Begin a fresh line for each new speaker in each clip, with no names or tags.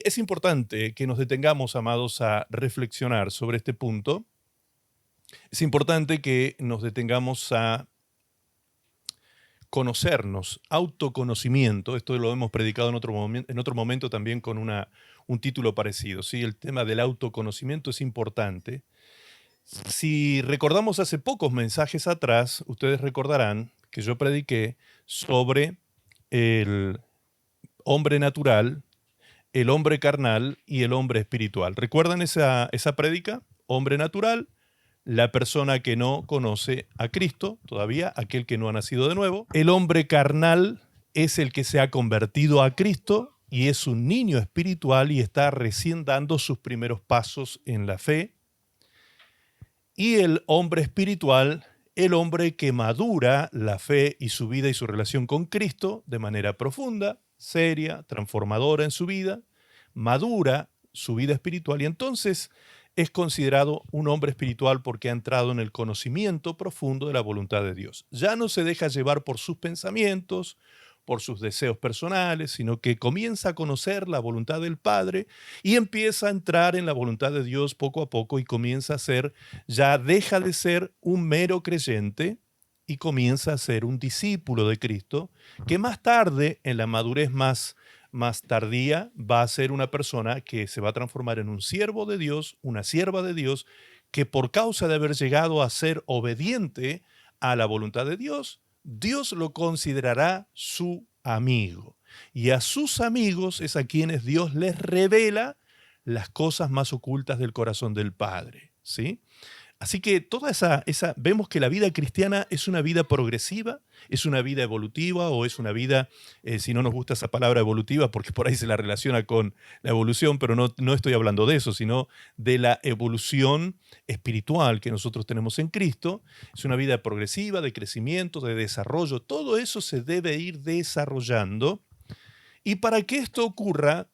Es importante que nos detengamos, amados, a reflexionar sobre este punto. Es importante que nos detengamos a conocernos, autoconocimiento. Esto lo hemos predicado en otro momento también con un título parecido. ¿Sí? El tema del autoconocimiento es importante. Si recordamos hace pocos mensajes atrás, ustedes recordarán que yo prediqué sobre el hombre natural, el hombre carnal y el hombre espiritual. ¿Recuerdan esa prédica? Hombre natural, la persona que no conoce a Cristo, todavía aquel que no ha nacido de nuevo. El hombre carnal es el que se ha convertido a Cristo y es un niño espiritual y está recién dando sus primeros pasos en la fe. Y el hombre espiritual, el hombre que madura la fe y su vida y su relación con Cristo de manera profunda, seria, transformadora en su vida, madura su vida espiritual y entonces es considerado un hombre espiritual porque ha entrado en el conocimiento profundo de la voluntad de Dios. Ya no se deja llevar por sus pensamientos, por sus deseos personales, sino que comienza a conocer la voluntad del Padre y empieza a entrar en la voluntad de Dios poco a poco y comienza a ser, ya deja de ser un mero creyente y comienza a ser un discípulo de Cristo, que más tarde, en la madurez más tardía, va a ser una persona que se va a transformar en un siervo de Dios, una sierva de Dios, que por causa de haber llegado a ser obediente a la voluntad de Dios, Dios lo considerará su amigo. Y a sus amigos es a quienes Dios les revela las cosas más ocultas del corazón del Padre, ¿sí? Así que vemos que la vida cristiana es una vida progresiva, es una vida evolutiva o es una vida, si no nos gusta esa palabra evolutiva, porque por ahí se la relaciona con la evolución, pero no estoy hablando de eso, sino de la evolución espiritual que nosotros tenemos en Cristo. Es una vida progresiva, de crecimiento, de desarrollo. Todo eso se debe ir desarrollando. Y para que esto ocurra,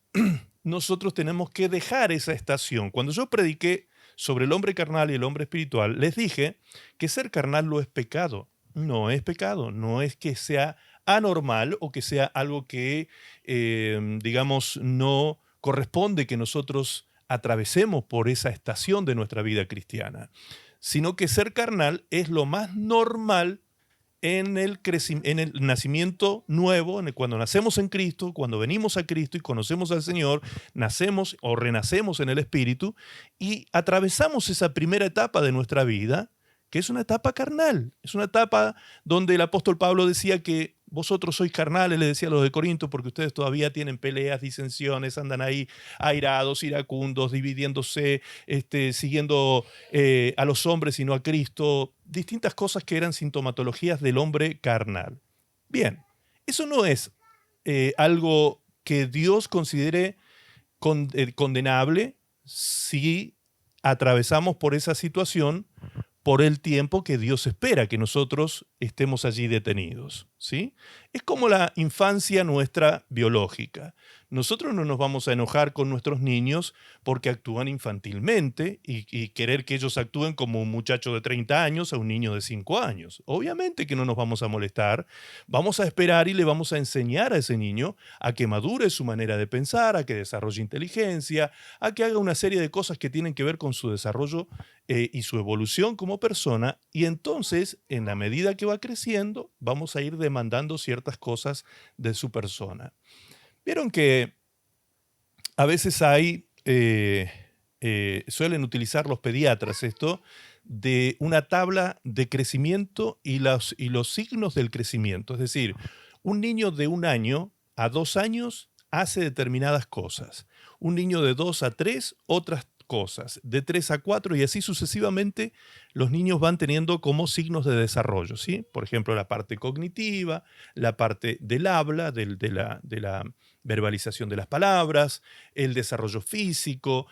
nosotros tenemos que dejar esa estación. Cuando yo prediqué sobre el hombre carnal y el hombre espiritual, les dije que ser carnal no es pecado. No es pecado, no es que sea anormal o que sea algo que, digamos, no corresponde que nosotros atravesemos por esa estación de nuestra vida cristiana, sino que ser carnal es lo más normal en el nacimiento nuevo, cuando nacemos en Cristo, cuando venimos a Cristo y conocemos al Señor, nacemos o renacemos en el Espíritu y atravesamos esa primera etapa de nuestra vida, que es una etapa carnal, es una etapa donde el apóstol Pablo decía que vosotros sois carnales, le decía a los de Corinto, porque ustedes todavía tienen peleas, disensiones, andan ahí airados, iracundos, dividiéndose, siguiendo a los hombres y no a Cristo, distintas cosas que eran sintomatologías del hombre carnal. Bien, eso no es algo que Dios considere condenable si atravesamos por esa situación por el tiempo que Dios espera que nosotros estemos allí detenidos, ¿sí? Es como la infancia nuestra biológica. Nosotros no nos vamos a enojar con nuestros niños porque actúan infantilmente y querer que ellos actúen como un muchacho de 30 años a un niño de 5 años. Obviamente que no nos vamos a molestar, vamos a esperar y le vamos a enseñar a ese niño a que madure su manera de pensar, a que desarrolle inteligencia, a que haga una serie de cosas que tienen que ver con su desarrollo y su evolución como persona, y entonces, en la medida que va creciendo, vamos a ir demandando ciertas cosas de su persona. Vieron que a veces suelen utilizar los pediatras esto, de una tabla de crecimiento y los signos del crecimiento. Es decir, un niño de 1 año a 2 años hace determinadas cosas. Un niño de 2 a 3, otras cosas. De 3 a 4 y así sucesivamente, los niños van teniendo como signos de desarrollo, ¿sí? Por ejemplo, la parte cognitiva, la parte del habla, de la verbalización de las palabras, el desarrollo físico,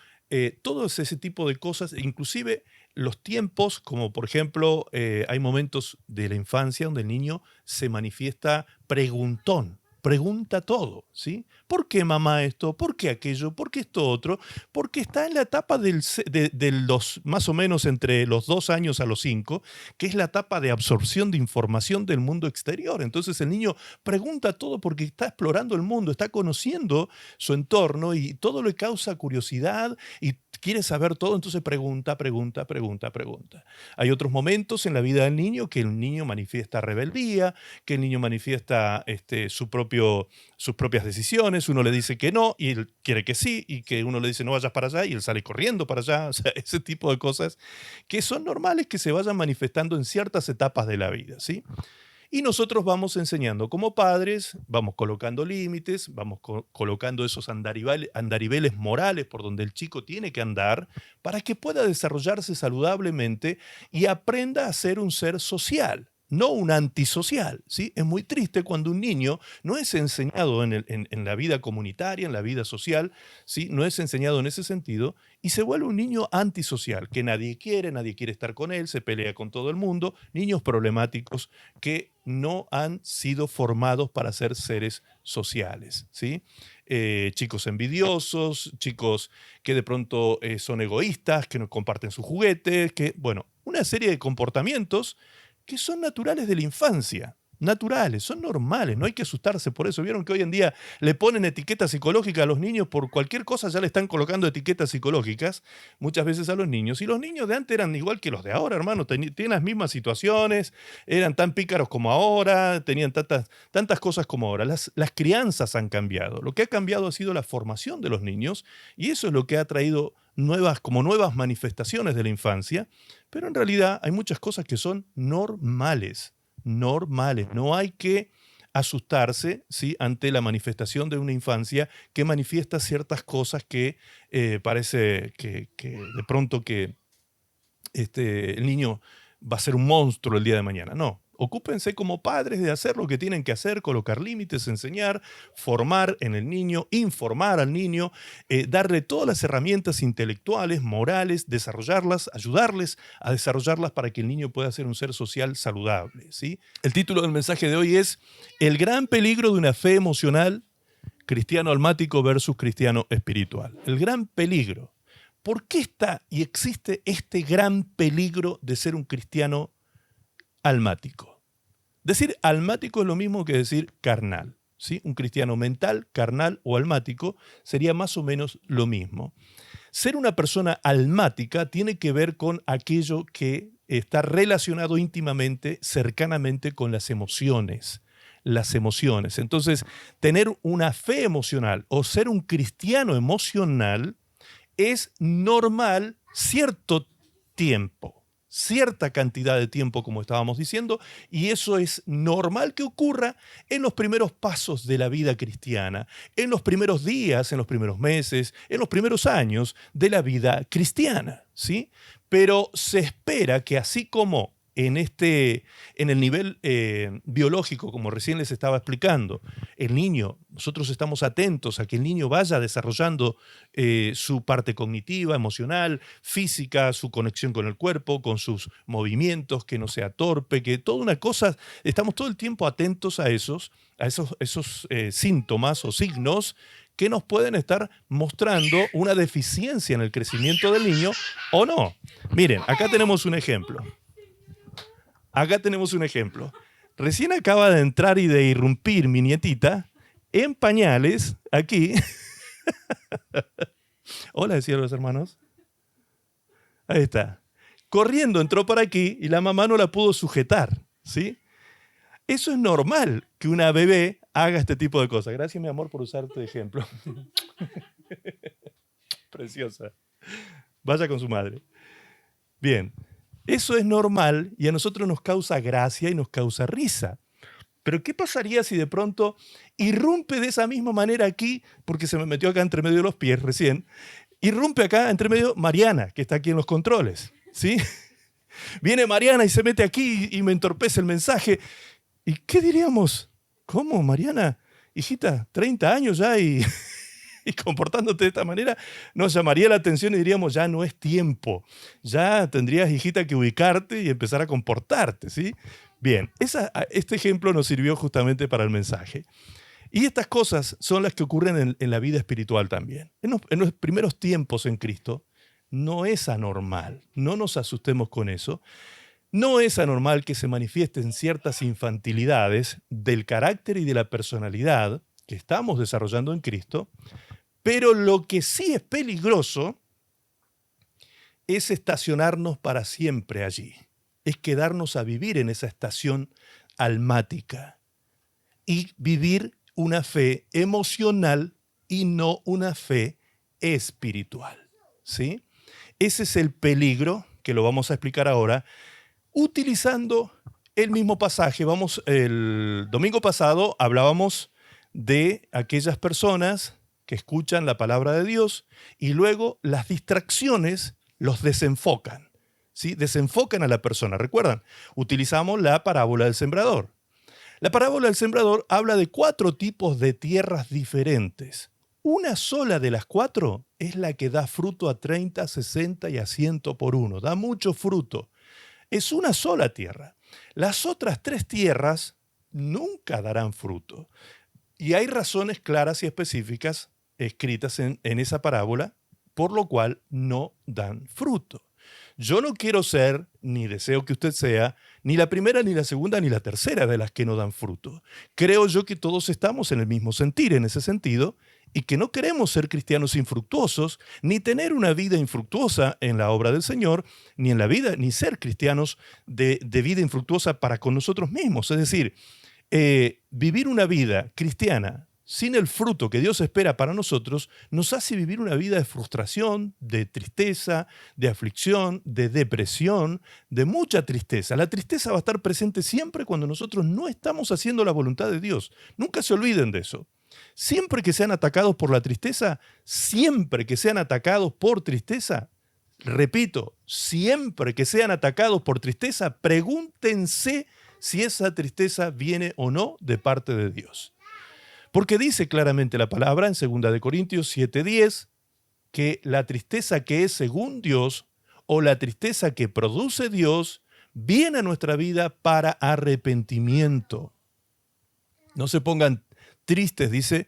todo ese tipo de cosas, inclusive los tiempos, como por ejemplo, hay momentos de la infancia donde el niño se manifiesta preguntón, pregunta todo, ¿sí? ¿Por qué mamá esto? ¿Por qué aquello? ¿Por qué esto otro? Porque está en la etapa de los, más o menos entre los 2 años a los 5, que es la etapa de absorción de información del mundo exterior. Entonces el niño pregunta todo porque está explorando el mundo, está conociendo su entorno y todo le causa curiosidad y quiere saber todo, entonces pregunta, pregunta, pregunta, pregunta. Hay otros momentos en la vida del niño que el niño manifiesta rebeldía, que el niño manifiesta sus propias decisiones, uno le dice que no y él quiere que sí, y que uno le dice no vayas para allá y él sale corriendo para allá, o sea, ese tipo de cosas que son normales que se vayan manifestando en ciertas etapas de la vida, ¿sí? Y nosotros vamos enseñando como padres, vamos colocando límites, vamos colocando esos andariveles morales por donde el chico tiene que andar para que pueda desarrollarse saludablemente y aprenda a ser un ser social, no un antisocial, ¿sí? Es muy triste cuando un niño no es enseñado en la vida comunitaria, en la vida social, ¿sí? No es enseñado en ese sentido y se vuelve un niño antisocial, que nadie quiere estar con él, se pelea con todo el mundo, niños problemáticos que no han sido formados para ser seres sociales, ¿sí? Chicos envidiosos, chicos que de pronto son egoístas, que no comparten sus juguetes, que, bueno, una serie de comportamientos que son naturales de la infancia, naturales, son normales, no hay que asustarse por eso. Vieron que hoy en día le ponen etiquetas psicológicas a los niños, por cualquier cosa ya le están colocando etiquetas psicológicas muchas veces a los niños. Y los niños de antes eran igual que los de ahora, hermano, tienen las mismas situaciones, eran tan pícaros como ahora, tenían tantas cosas como ahora. Las crianzas han cambiado, lo que ha cambiado ha sido la formación de los niños y eso es lo que ha traído nuevas manifestaciones de la infancia, pero en realidad hay muchas cosas que son normales. Normales. No hay que asustarse, ¿sí? Ante la manifestación de una infancia que manifiesta ciertas cosas que parece que de pronto que el niño va a ser un monstruo el día de mañana. No. Ocúpense como padres de hacer lo que tienen que hacer, colocar límites, enseñar, formar en el niño, informar al niño, darle todas las herramientas intelectuales, morales, desarrollarlas, ayudarles a desarrollarlas para que el niño pueda ser un ser social saludable, ¿sí? El título del mensaje de hoy es El gran peligro de una fe emocional, cristiano almático versus cristiano espiritual. El gran peligro. ¿Por qué está y existe este gran peligro de ser un cristiano almático? Decir almático es lo mismo que decir carnal, ¿sí? Un cristiano mental, carnal o almático sería más o menos lo mismo. Ser una persona almática tiene que ver con aquello que está relacionado íntimamente, cercanamente con las emociones. Las emociones. Entonces, tener una fe emocional o ser un cristiano emocional es normal cierto tiempo, cierta cantidad de tiempo, como estábamos diciendo, y eso es normal que ocurra en los primeros pasos de la vida cristiana, en los primeros días, en los primeros meses, en los primeros años de la vida cristiana, ¿sí? Pero se espera que así como en el nivel biológico, como recién les estaba explicando, el niño, nosotros estamos atentos a que el niño vaya desarrollando su parte cognitiva, emocional, física, su conexión con el cuerpo, con sus movimientos, que no sea torpe, que toda una cosa, estamos todo el tiempo atentos a esos síntomas o signos que nos pueden estar mostrando una deficiencia en el crecimiento del niño o no. Miren, acá tenemos un ejemplo. Acá tenemos un ejemplo. Recién acaba de entrar y de irrumpir mi nietita en pañales, aquí. Hola, decían los hermanos. Ahí está. Corriendo entró por aquí y la mamá no la pudo sujetar, ¿sí? Eso es normal que una bebé haga este tipo de cosas. Gracias, mi amor, por usar tu ejemplo. Preciosa. Vaya con su madre. Bien. Eso es normal y a nosotros nos causa gracia y nos causa risa. Pero ¿qué pasaría si de pronto irrumpe de esa misma manera aquí, porque se me metió acá entre medio de los pies recién, irrumpe acá entre medio Mariana, que está aquí en los controles, ¿sí? Viene Mariana y se mete aquí y me entorpece el mensaje. ¿Y qué diríamos? ¿Cómo, Mariana? Hijita, 30 años ya y comportándote de esta manera, nos llamaría la atención y diríamos, ya no es tiempo. Ya tendrías, hijita, que ubicarte y empezar a comportarte, ¿sí? Bien, este ejemplo nos sirvió justamente para el mensaje. Y estas cosas son las que ocurren en la vida espiritual también. En los primeros tiempos en Cristo no es anormal, no nos asustemos con eso. No es anormal que se manifiesten ciertas infantilidades del carácter y de la personalidad que estamos desarrollando en Cristo, pero lo que sí es peligroso es estacionarnos para siempre allí, es quedarnos a vivir en esa estación almática y vivir una fe emocional y no una fe espiritual, ¿sí? Ese es el peligro, que lo vamos a explicar ahora, utilizando el mismo pasaje. El domingo pasado hablábamos de aquellas personas que escuchan la palabra de Dios y luego las distracciones los desenfocan, ¿sí? Desenfocan a la persona. ¿Recuerdan? Utilizamos la parábola del sembrador. La parábola del sembrador habla de 4 tipos de tierras diferentes. Una sola de las 4 es la que da fruto a 30, 60 y a 100 por uno. Da mucho fruto. Es una sola tierra. Las otras 3 tierras nunca darán fruto. Y hay razones claras y específicas escritas en esa parábola, por lo cual no dan fruto. Yo no quiero ser, ni deseo que usted sea, ni la primera, ni la segunda, ni la tercera de las que no dan fruto. Creo yo que todos estamos en el mismo sentir en ese sentido, y que no queremos ser cristianos infructuosos, ni tener una vida infructuosa en la obra del Señor, ni en la vida, ni ser cristianos de vida infructuosa para con nosotros mismos. Es decir, vivir una vida cristiana sin el fruto que Dios espera para nosotros, nos hace vivir una vida de frustración, de tristeza, de aflicción, de depresión, de mucha tristeza. La tristeza va a estar presente siempre cuando nosotros no estamos haciendo la voluntad de Dios. Nunca se olviden de eso. Siempre que sean atacados por la tristeza, siempre que sean atacados por tristeza, repito, siempre que sean atacados por tristeza, pregúntense si esa tristeza viene o no de parte de Dios. Porque dice claramente la palabra en 2 Corintios 7:10 que la tristeza que es según Dios o la tristeza que produce Dios viene a nuestra vida para arrepentimiento. No se pongan tristes, dice,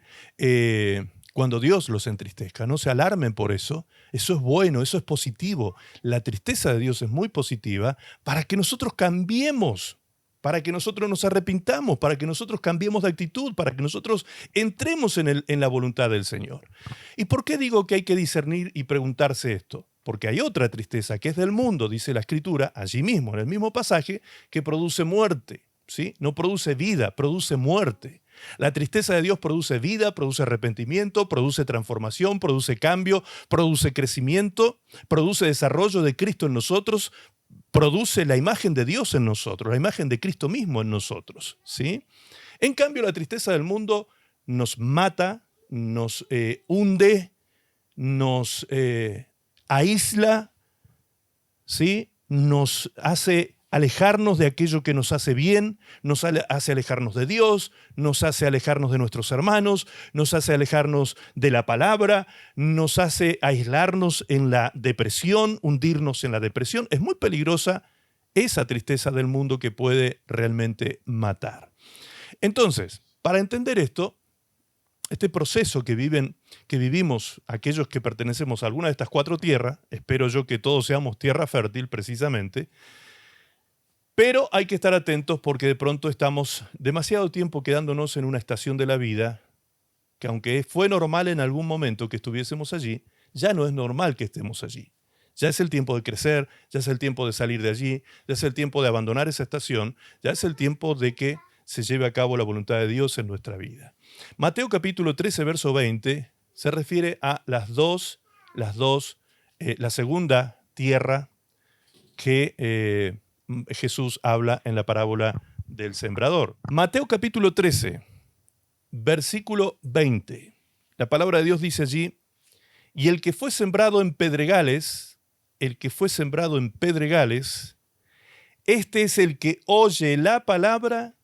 cuando Dios los entristezca. No se alarmen por eso. Eso es bueno, eso es positivo. La tristeza de Dios es muy positiva para que nosotros cambiemos, para que nosotros nos arrepintamos, para que nosotros cambiemos de actitud, para que nosotros entremos en la voluntad del Señor. ¿Y por qué digo que hay que discernir y preguntarse esto? Porque hay otra tristeza que es del mundo, dice la Escritura, allí mismo, en el mismo pasaje, que produce muerte, ¿sí? No produce vida, produce muerte. La tristeza de Dios produce vida, produce arrepentimiento, produce transformación, produce cambio, produce crecimiento, produce desarrollo de Cristo en nosotros, produce la imagen de Dios en nosotros, la imagen de Cristo mismo en nosotros, ¿sí? En cambio, la tristeza del mundo nos mata, nos hunde, nos aísla, ¿sí? Nos hace alejarnos de aquello que nos hace bien, nos hace alejarnos de Dios, nos hace alejarnos de nuestros hermanos, nos hace alejarnos de la palabra, nos hace aislarnos en la depresión, hundirnos en la depresión. Es muy peligrosa esa tristeza del mundo que puede realmente matar. Entonces, para entender esto, este proceso que vivimos aquellos que pertenecemos a alguna de estas 4 tierras, espero yo que todos seamos tierra fértil precisamente, pero hay que estar atentos porque de pronto estamos demasiado tiempo quedándonos en una estación de la vida que aunque fue normal en algún momento que estuviésemos allí, ya no es normal que estemos allí. Ya es el tiempo de crecer, ya es el tiempo de salir de allí, ya es el tiempo de abandonar esa estación, ya es el tiempo de que se lleve a cabo la voluntad de Dios en nuestra vida. Mateo capítulo 13, verso 20, se refiere a la segunda tierra que Jesús habla en la parábola del sembrador. Mateo capítulo 13, versículo 20. La palabra de Dios dice allí, y el que fue sembrado en pedregales, este es el que oye la palabra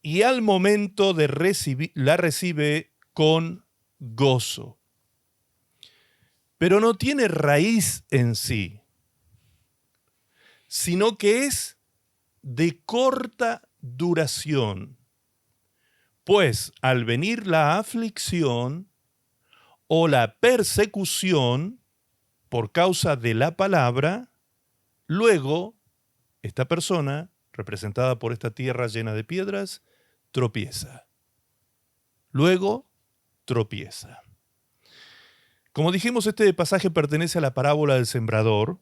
y al momento de la recibe con gozo. Pero no tiene raíz en sí, sino que es de corta duración, Pues al venir la aflicción o la persecución por causa de la palabra, luego esta persona, representada por esta tierra llena de piedras, tropieza. Luego tropieza. Como dijimos, este pasaje pertenece a la parábola del sembrador,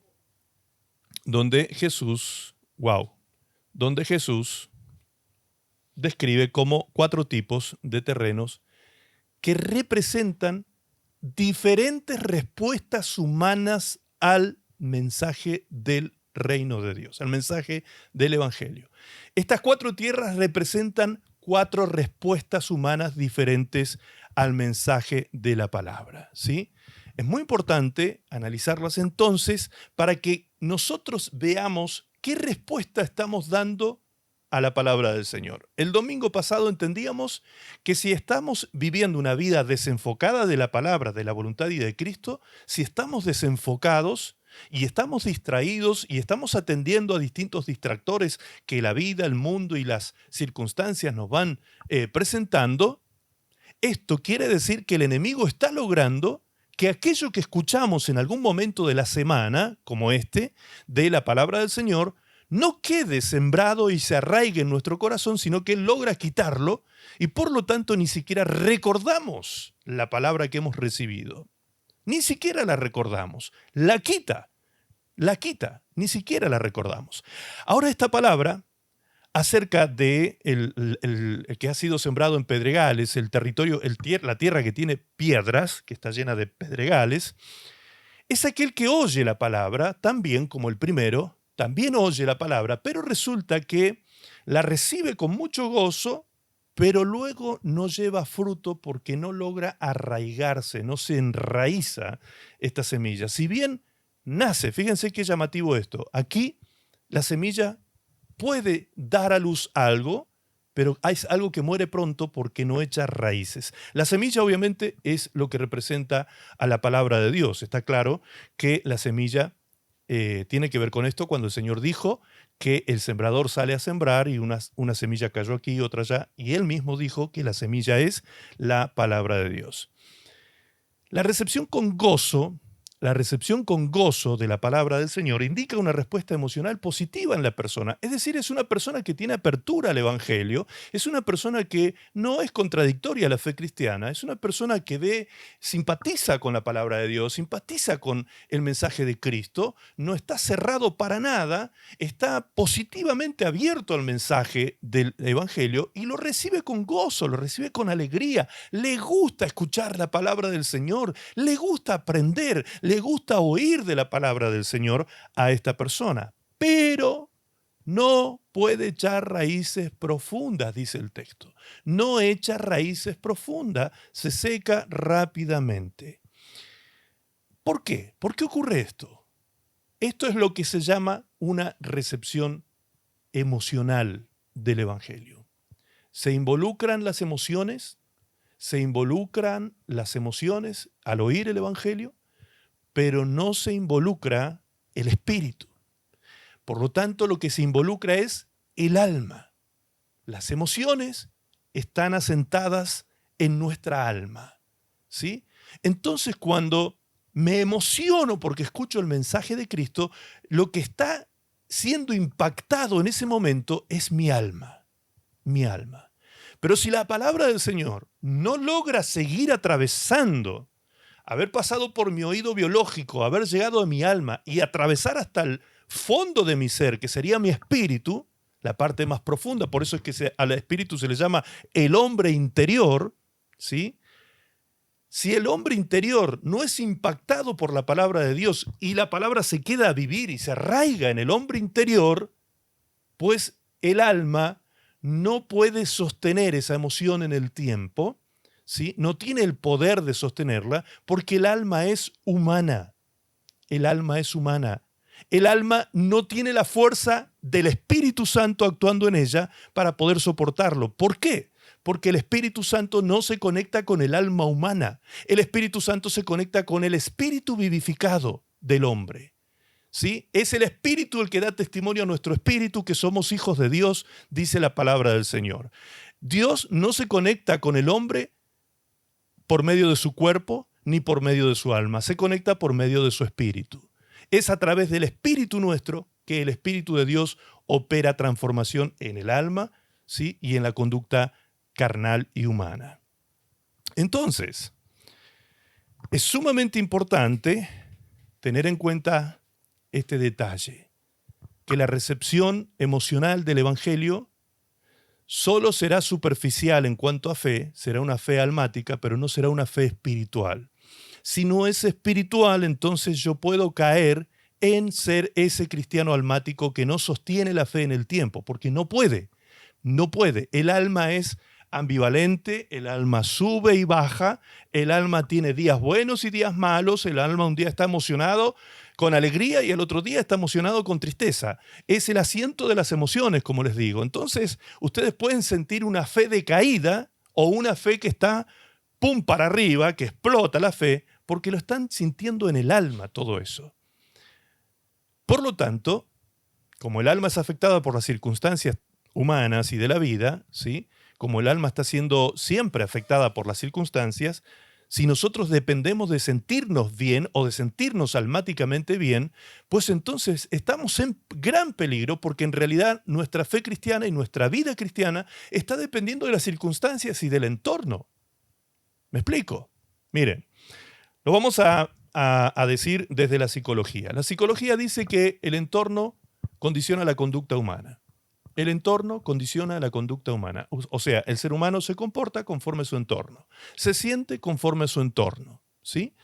donde Jesús describe como 4 tipos de terrenos que representan diferentes respuestas humanas al mensaje del reino de Dios, al mensaje del Evangelio. Estas 4 tierras representan 4 respuestas humanas diferentes al mensaje de la palabra, ¿sí? Es muy importante analizarlas entonces para que nosotros veamos qué respuesta estamos dando a la palabra del Señor. El domingo pasado entendíamos que si estamos viviendo una vida desenfocada de la palabra, de la voluntad y de Cristo, si estamos desenfocados y estamos distraídos y estamos atendiendo a distintos distractores que la vida, el mundo y las circunstancias nos van presentando, esto quiere decir que el enemigo está logrando que aquello que escuchamos en algún momento de la semana, como este, de la palabra del Señor, no quede sembrado y se arraigue en nuestro corazón, sino que Él logra quitarlo y por lo tanto ni siquiera recordamos la palabra que hemos recibido. Ni siquiera la recordamos. La quita, ni siquiera la recordamos. Ahora esta palabra acerca de el que ha sido sembrado en pedregales, el territorio, la tierra que tiene piedras, que está llena de pedregales, es aquel que oye la palabra, también como el primero, también oye la palabra, pero resulta que la recibe con mucho gozo, pero luego no lleva fruto porque no logra arraigarse, no se enraiza esta semilla. Si bien nace, fíjense qué llamativo esto, aquí la semilla puede dar a luz algo, pero es algo que muere pronto porque no echa raíces. La semilla obviamente es lo que representa a la palabra de Dios. Está claro que la semilla tiene que ver con esto cuando el Señor dijo que el sembrador sale a sembrar y una semilla cayó aquí y otra allá, y Él mismo dijo que la semilla es la palabra de Dios. La recepción con gozo de la palabra del Señor indica una respuesta emocional positiva en la persona. Es decir, es una persona que tiene apertura al Evangelio, es una persona que no es contradictoria a la fe cristiana, es una persona que simpatiza con la palabra de Dios, simpatiza con el mensaje de Cristo, no está cerrado para nada, está positivamente abierto al mensaje del Evangelio y lo recibe con gozo, lo recibe con alegría, le gusta escuchar la palabra del Señor, le gusta aprender, le gusta oír de la palabra del Señor a esta persona, pero no puede echar raíces profundas, dice el texto. No echa raíces profundas, se seca rápidamente. ¿Por qué? ¿Por qué ocurre esto? Esto es lo que se llama una recepción emocional del Evangelio. Se involucran las emociones al oír el Evangelio, pero no se involucra el espíritu. Por lo tanto, lo que se involucra es el alma. Las emociones están asentadas en nuestra alma, ¿sí? Entonces, cuando me emociono porque escucho el mensaje de Cristo, lo que está siendo impactado en ese momento es mi alma, mi alma. Pero si la palabra del Señor no logra seguir atravesando, haber pasado por mi oído biológico, haber llegado a mi alma y atravesar hasta el fondo de mi ser, que sería mi espíritu, la parte más profunda, por eso es que al espíritu se le llama el hombre interior, ¿sí? Si el hombre interior no es impactado por la palabra de Dios y la palabra se queda a vivir y se arraiga en el hombre interior, pues el alma no puede sostener esa emoción en el tiempo, ¿sí? No tiene el poder de sostenerla porque el alma es humana. El alma es humana. El alma no tiene la fuerza del Espíritu Santo actuando en ella para poder soportarlo. ¿Por qué? Porque el Espíritu Santo no se conecta con el alma humana. El Espíritu Santo se conecta con el espíritu vivificado del hombre. ¿Sí? Es el Espíritu el que da testimonio a nuestro espíritu que somos hijos de Dios, dice la palabra del Señor. Dios no se conecta con el hombre por medio de su cuerpo ni por medio de su alma, se conecta por medio de su espíritu. Es a través del espíritu nuestro que el Espíritu de Dios opera transformación en el alma, ¿sí? Y en la conducta carnal y humana. Entonces, es sumamente importante tener en cuenta este detalle, que la recepción emocional del Evangelio solo será superficial en cuanto a fe, será una fe almática, pero no será una fe espiritual. Si no es espiritual, entonces yo puedo caer en ser ese cristiano almático que no sostiene la fe en el tiempo, porque no puede, no puede. El alma es ambivalente, el alma sube y baja, el alma tiene días buenos y días malos, el alma un día está emocionado con alegría y el otro día está emocionado con tristeza. Es el asiento de las emociones, como les digo. Entonces, ustedes pueden sentir una fe decaída o una fe que está pum para arriba, que explota la fe, porque lo están sintiendo en el alma todo eso. Por lo tanto, como el alma es afectada por las circunstancias humanas y de la vida, ¿sí? Como el alma está siendo siempre afectada por las circunstancias, si nosotros dependemos de sentirnos bien o de sentirnos almáticamente bien, pues entonces estamos en gran peligro porque en realidad nuestra fe cristiana y nuestra vida cristiana está dependiendo de las circunstancias y del entorno. ¿Me explico? Miren, lo vamos a decir desde la psicología. La psicología dice que el entorno condiciona la conducta humana. El entorno condiciona la conducta humana. O sea, el ser humano se comporta conforme a su entorno. Se siente conforme a su entorno, ¿sí?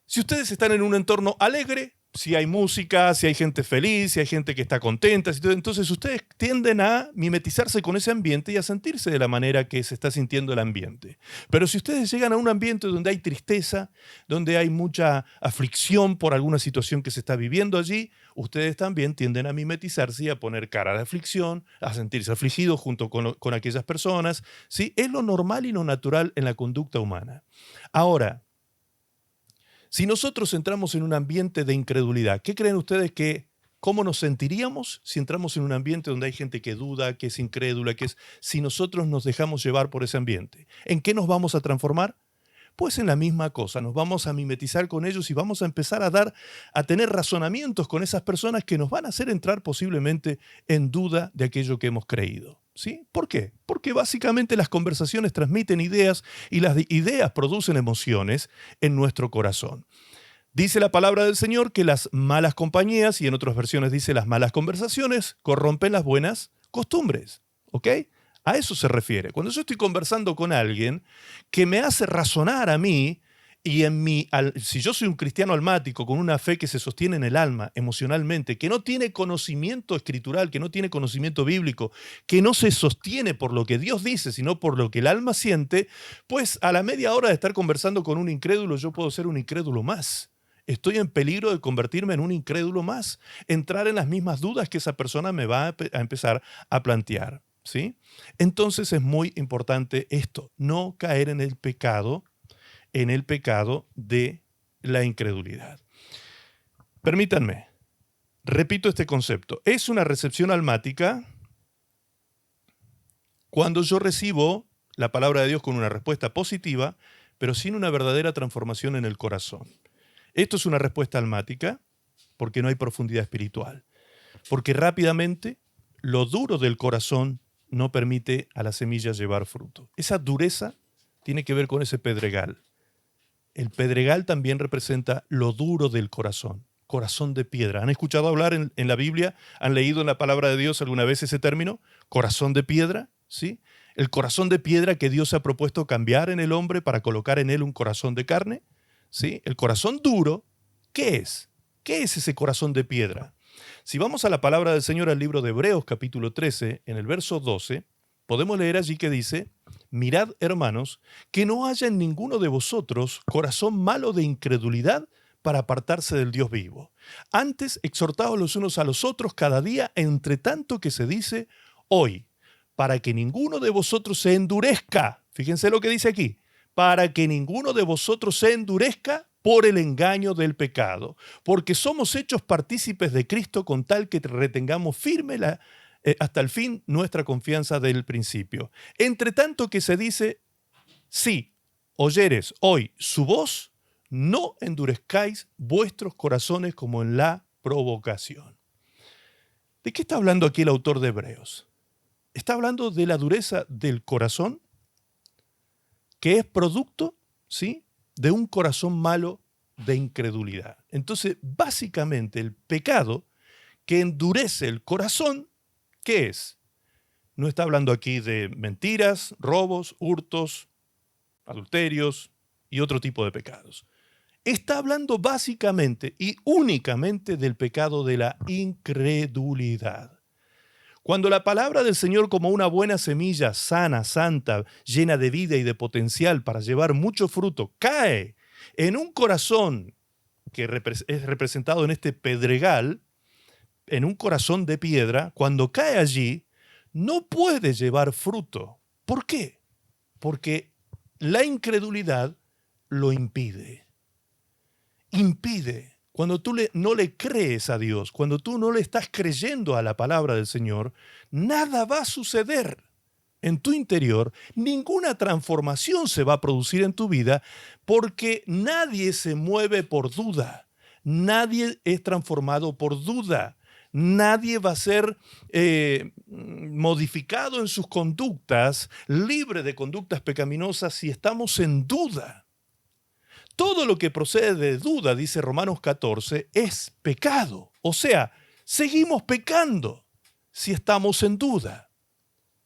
Si ustedes están en un entorno alegre, si hay música, si hay gente feliz, si hay gente que está contenta, entonces ustedes tienden a mimetizarse con ese ambiente y a sentirse de la manera que se está sintiendo el ambiente. Pero si ustedes llegan a un ambiente donde hay tristeza, donde hay mucha aflicción por alguna situación que se está viviendo allí, ustedes también tienden a mimetizarse y a poner cara de aflicción, a sentirse afligidos junto con aquellas personas, ¿sí? Es lo normal y lo natural en la conducta humana. Ahora, si nosotros entramos en un ambiente de incredulidad, ¿qué creen ustedes cómo nos sentiríamos si entramos en un ambiente donde hay gente que duda, que es incrédula, si nosotros nos dejamos llevar por ese ambiente? ¿En qué nos vamos a transformar? Pues en la misma cosa, nos vamos a mimetizar con ellos y vamos a empezar a tener razonamientos con esas personas que nos van a hacer entrar posiblemente en duda de aquello que hemos creído. ¿Sí? ¿Por qué? Porque básicamente las conversaciones transmiten ideas y las ideas producen emociones en nuestro corazón. Dice la palabra del Señor que las malas compañías, y en otras versiones dice las malas conversaciones, corrompen las buenas costumbres. ¿Ok? A eso se refiere. Cuando yo estoy conversando con alguien que me hace razonar a mí, y si yo soy un cristiano almático con una fe que se sostiene en el alma emocionalmente, que no tiene conocimiento escritural, que no tiene conocimiento bíblico, que no se sostiene por lo que Dios dice, sino por lo que el alma siente, pues a la media hora de estar conversando con un incrédulo, yo puedo ser un incrédulo más. Estoy en peligro de convertirme en un incrédulo más, entrar en las mismas dudas que esa persona me va a empezar a plantear, ¿sí? Entonces es muy importante esto, no caer en el pecado de la incredulidad. Permítanme, repito este concepto. Es una recepción almática cuando yo recibo la palabra de Dios con una respuesta positiva, pero sin una verdadera transformación en el corazón. Esto es una respuesta almática porque no hay profundidad espiritual. Porque rápidamente lo duro del corazón no permite a la semilla llevar fruto. Esa dureza tiene que ver con ese pedregal. El pedregal también representa lo duro del corazón de piedra. ¿Han escuchado hablar en la Biblia? ¿Han leído en la palabra de Dios alguna vez ese término? Corazón de piedra, ¿sí? El corazón de piedra que Dios ha propuesto cambiar en el hombre para colocar en él un corazón de carne, ¿sí? El corazón duro, ¿qué es? ¿Qué es ese corazón de piedra? Si vamos a la palabra del Señor al libro de Hebreos capítulo 13, en el verso 12, podemos leer allí que dice: mirad, hermanos, que no haya en ninguno de vosotros corazón malo de incredulidad para apartarse del Dios vivo. Antes, exhortaos los unos a los otros cada día, entre tanto que se dice hoy, para que ninguno de vosotros se endurezca. Fíjense lo que dice aquí. Para que ninguno de vosotros se endurezca por el engaño del pecado. Porque somos hechos partícipes de Cristo con tal que retengamos firme hasta el fin nuestra confianza del principio. Entre tanto que se dice, si oyeres hoy su voz, no endurezcáis vuestros corazones como en la provocación. ¿De qué está hablando aquí el autor de Hebreos? Está hablando de la dureza del corazón, que es producto, ¿sí?, de un corazón malo de incredulidad. Entonces, básicamente, el pecado que endurece el corazón, ¿qué es? No está hablando aquí de mentiras, robos, hurtos, adulterios y otro tipo de pecados. Está hablando básicamente y únicamente del pecado de la incredulidad. Cuando la palabra del Señor, como una buena semilla sana, santa, llena de vida y de potencial para llevar mucho fruto, cae en un corazón que es representado en este pedregal, en un corazón de piedra, cuando cae allí, no puede llevar fruto. ¿Por qué? Porque la incredulidad lo impide. Impide. Cuando tú no le crees a Dios, cuando tú no le estás creyendo a la palabra del Señor, nada va a suceder en tu interior, ninguna transformación se va a producir en tu vida, porque nadie se mueve por duda, nadie es transformado por duda, nadie va a ser modificado en sus conductas, libre de conductas pecaminosas si estamos en duda. Todo lo que procede de duda, dice Romanos 14, es pecado. O sea, seguimos pecando si estamos en duda.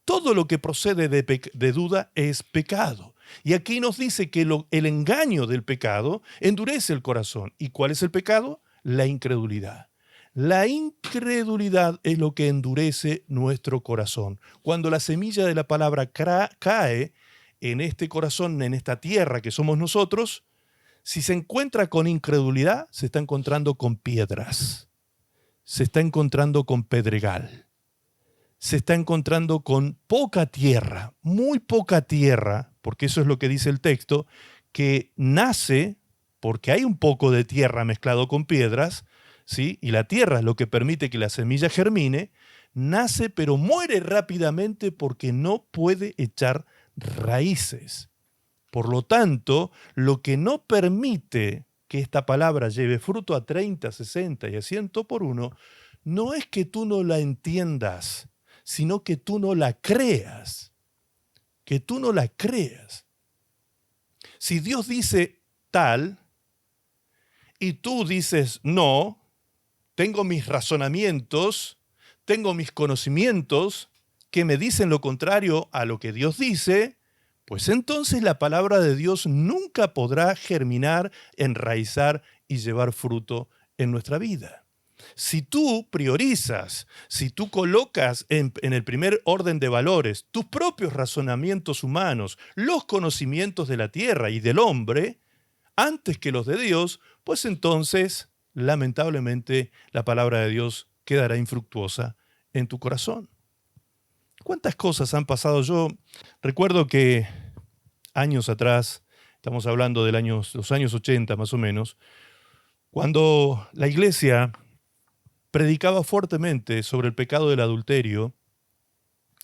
Todo lo que procede de duda es pecado. Y aquí nos dice que el engaño del pecado endurece el corazón. ¿Y cuál es el pecado? La incredulidad. La incredulidad es lo que endurece nuestro corazón. Cuando la semilla de la palabra cae en este corazón, en esta tierra que somos nosotros, si se encuentra con incredulidad, se está encontrando con piedras, se está encontrando con pedregal, se está encontrando con poca tierra, muy poca tierra, porque eso es lo que dice el texto, que nace porque hay un poco de tierra mezclado con piedras, ¿sí? Y la tierra es lo que permite que la semilla germine, nace pero muere rápidamente porque no puede echar raíces. Por lo tanto, lo que no permite que esta palabra lleve fruto a 30, 60 y a 100 por uno, no es que tú no la entiendas, sino que tú no la creas. Que tú no la creas. Si Dios dice tal y tú dices no, tengo mis razonamientos, tengo mis conocimientos que me dicen lo contrario a lo que Dios dice, pues entonces la palabra de Dios nunca podrá germinar, enraizar y llevar fruto en nuestra vida. Si tú priorizas, si tú colocas en el primer orden de valores tus propios razonamientos humanos, los conocimientos de la tierra y del hombre, antes que los de Dios, pues entonces, lamentablemente, la palabra de Dios quedará infructuosa en tu corazón. ¿Cuántas cosas han pasado? Yo recuerdo que años atrás, estamos hablando de los años 80 más o menos, cuando la iglesia predicaba fuertemente sobre el pecado del adulterio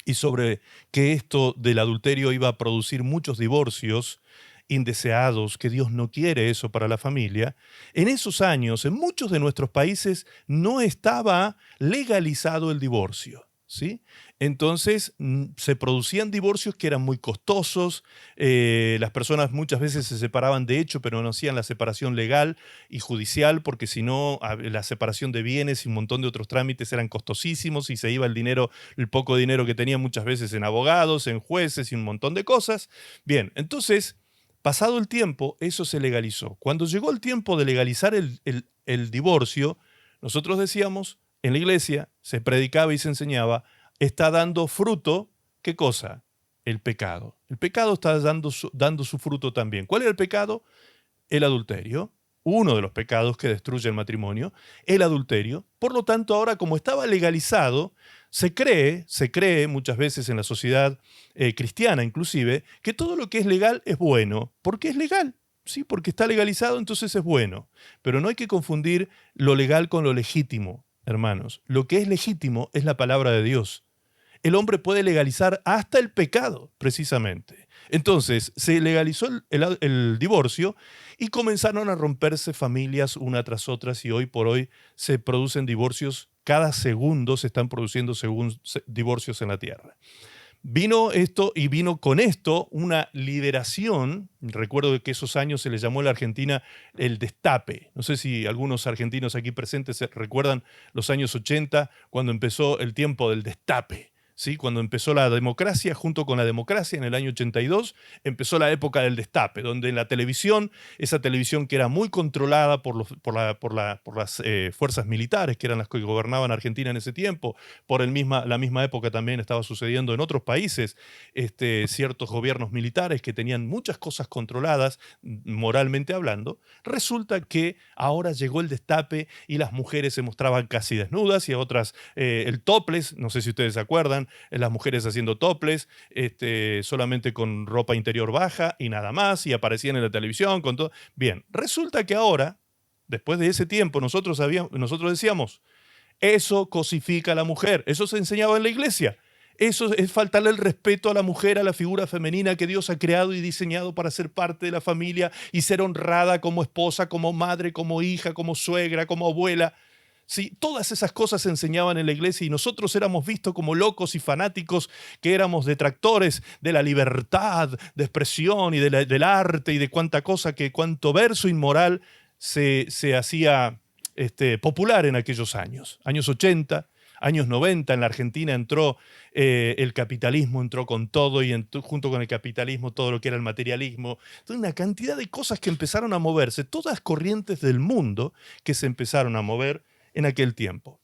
y sobre que esto del adulterio iba a producir muchos divorcios indeseados, que Dios no quiere eso para la familia, en esos años, en muchos de nuestros países, no estaba legalizado el divorcio, ¿sí? Entonces, se producían divorcios que eran muy costosos, las personas muchas veces se separaban de hecho, pero no hacían la separación legal y judicial, porque si no, la separación de bienes y un montón de otros trámites eran costosísimos y se iba el dinero, el poco dinero que tenían muchas veces en abogados, en jueces y un montón de cosas. Bien, entonces, pasado el tiempo, eso se legalizó. Cuando llegó el tiempo de legalizar el divorcio, nosotros decíamos, en la iglesia se predicaba y se enseñaba, está dando fruto, ¿qué cosa? El pecado. El pecado está dando su fruto también. ¿Cuál es el pecado? El adulterio. Uno de los pecados que destruye el matrimonio, el adulterio. Por lo tanto, ahora como estaba legalizado, se cree muchas veces en la sociedad cristiana inclusive, que todo lo que es legal es bueno. ¿Por qué es legal? Sí, porque está legalizado, entonces es bueno. Pero no hay que confundir lo legal con lo legítimo. hermanos, lo que es legítimo es la palabra de Dios. El hombre puede legalizar hasta el pecado, precisamente. Entonces, se legalizó el divorcio y comenzaron a romperse familias una tras otras y hoy por hoy se producen divorcios, cada segundo se están produciendo divorcios en la tierra. Vino esto y vino con esto una liberación. Recuerdo que esos años se le llamó a la Argentina el destape. No sé si algunos argentinos aquí presentes recuerdan los años 80, cuando empezó el tiempo del destape. ¿Sí? Cuando empezó la democracia, junto con la democracia en el año 82, empezó la época del destape, donde en la televisión, esa televisión que era muy controlada por las fuerzas militares, que eran las que gobernaban Argentina en ese tiempo, la misma época también estaba sucediendo en otros países, ciertos gobiernos militares que tenían muchas cosas controladas, moralmente hablando, resulta que ahora llegó el destape y las mujeres se mostraban casi desnudas y a otras el topless, no sé si ustedes se acuerdan, las mujeres haciendo topless, solamente con ropa interior baja y nada más, y aparecían en la televisión con todo. Bien, resulta que ahora, después de ese tiempo, nosotros decíamos, eso cosifica a la mujer, eso se enseñaba en la iglesia. Eso es faltarle el respeto a la mujer, a la figura femenina que Dios ha creado y diseñado para ser parte de la familia y ser honrada como esposa, como madre, como hija, como suegra, como abuela. Sí, todas esas cosas se enseñaban en la iglesia y nosotros éramos vistos como locos y fanáticos, que éramos detractores de la libertad de expresión y del arte y de cuánto verso inmoral se hacía popular en aquellos años. Años 80, años 90, en la Argentina entró el capitalismo, entró con todo y junto con el capitalismo todo lo que era el materialismo. Entonces, una cantidad de cosas que empezaron a moverse, todas corrientes del mundo que se empezaron a mover en aquel tiempo.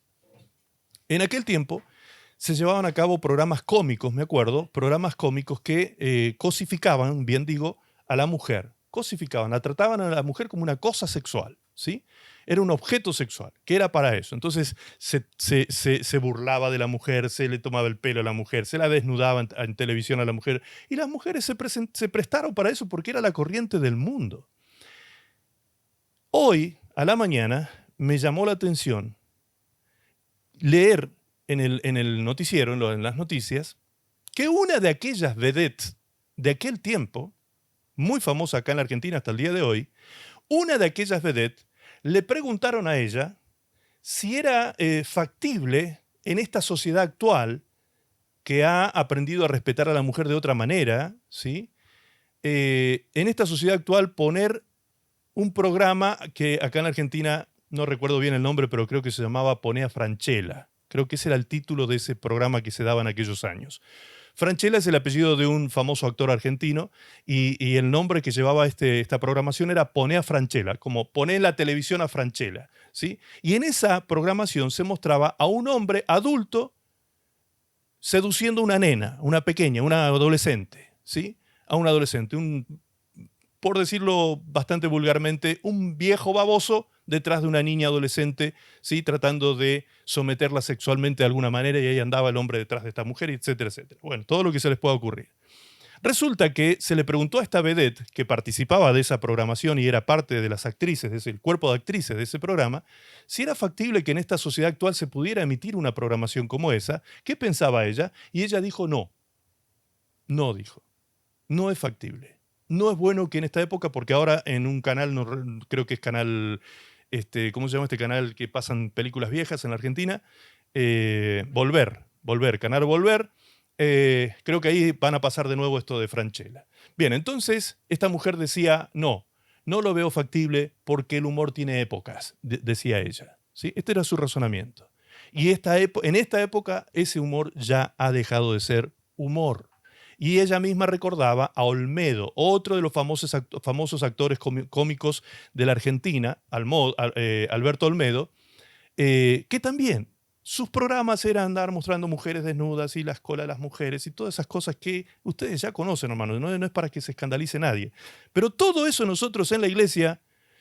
En aquel tiempo se llevaban a cabo programas cómicos, me acuerdo, programas cómicos que cosificaban, bien digo, a la mujer. Cosificaban, la trataban a la mujer como una cosa sexual, ¿sí? Era un objeto sexual, que era para eso. Entonces se burlaba de la mujer, se le tomaba el pelo a la mujer, se la desnudaba en televisión a la mujer. Y las mujeres se prestaron para eso porque era la corriente del mundo. Hoy, a la mañana, me llamó la atención leer en el noticiero, en las noticias, que una de aquellas vedettes de aquel tiempo, muy famosa acá en la Argentina hasta el día de hoy, una de aquellas vedettes le preguntaron a ella si era factible en esta sociedad actual que ha aprendido a respetar a la mujer de otra manera, ¿sí? En esta sociedad actual poner un programa que acá en la Argentina, no recuerdo bien el nombre, pero creo que se llamaba Ponea Franchella. Creo que ese era el título de ese programa que se daba en aquellos años. Franchella es el apellido de un famoso actor argentino y el nombre que llevaba esta programación era Ponea Franchella, como poné en la televisión a Franchella, ¿sí? Y en esa programación se mostraba a un hombre adulto seduciendo a una nena, una pequeña, una adolescente, ¿sí? A un adolescente, por decirlo bastante vulgarmente, un viejo baboso detrás de una niña adolescente, ¿sí? Tratando de someterla sexualmente de alguna manera y ahí andaba el hombre detrás de esta mujer, etcétera, etcétera. Bueno, todo lo que se les pueda ocurrir. Resulta que se le preguntó a esta vedette que participaba de esa programación y era parte de las actrices, el cuerpo de actrices de ese programa, si era factible que en esta sociedad actual se pudiera emitir una programación como esa. ¿Qué pensaba ella? Y ella dijo no. No, dijo. No es factible. No es bueno que en esta época, porque ahora en un canal, no, creo que es canal, ¿cómo se llama este canal que pasan películas viejas en la Argentina? Canal Volver. Creo que ahí van a pasar de nuevo esto de Franchella. Bien, entonces esta mujer decía, no lo veo factible porque el humor tiene épocas, decía ella, ¿sí? Este era su razonamiento. Y en esta época ese humor ya ha dejado de ser humor. Y ella misma recordaba a Olmedo, otro de los famosos actores cómicos de la Argentina, Alberto Olmedo, que también sus programas eran andar mostrando mujeres desnudas y las colas de las mujeres y todas esas cosas que ustedes ya conocen, hermanos. No es para que se escandalice nadie. Pero todo eso nosotros en la iglesia,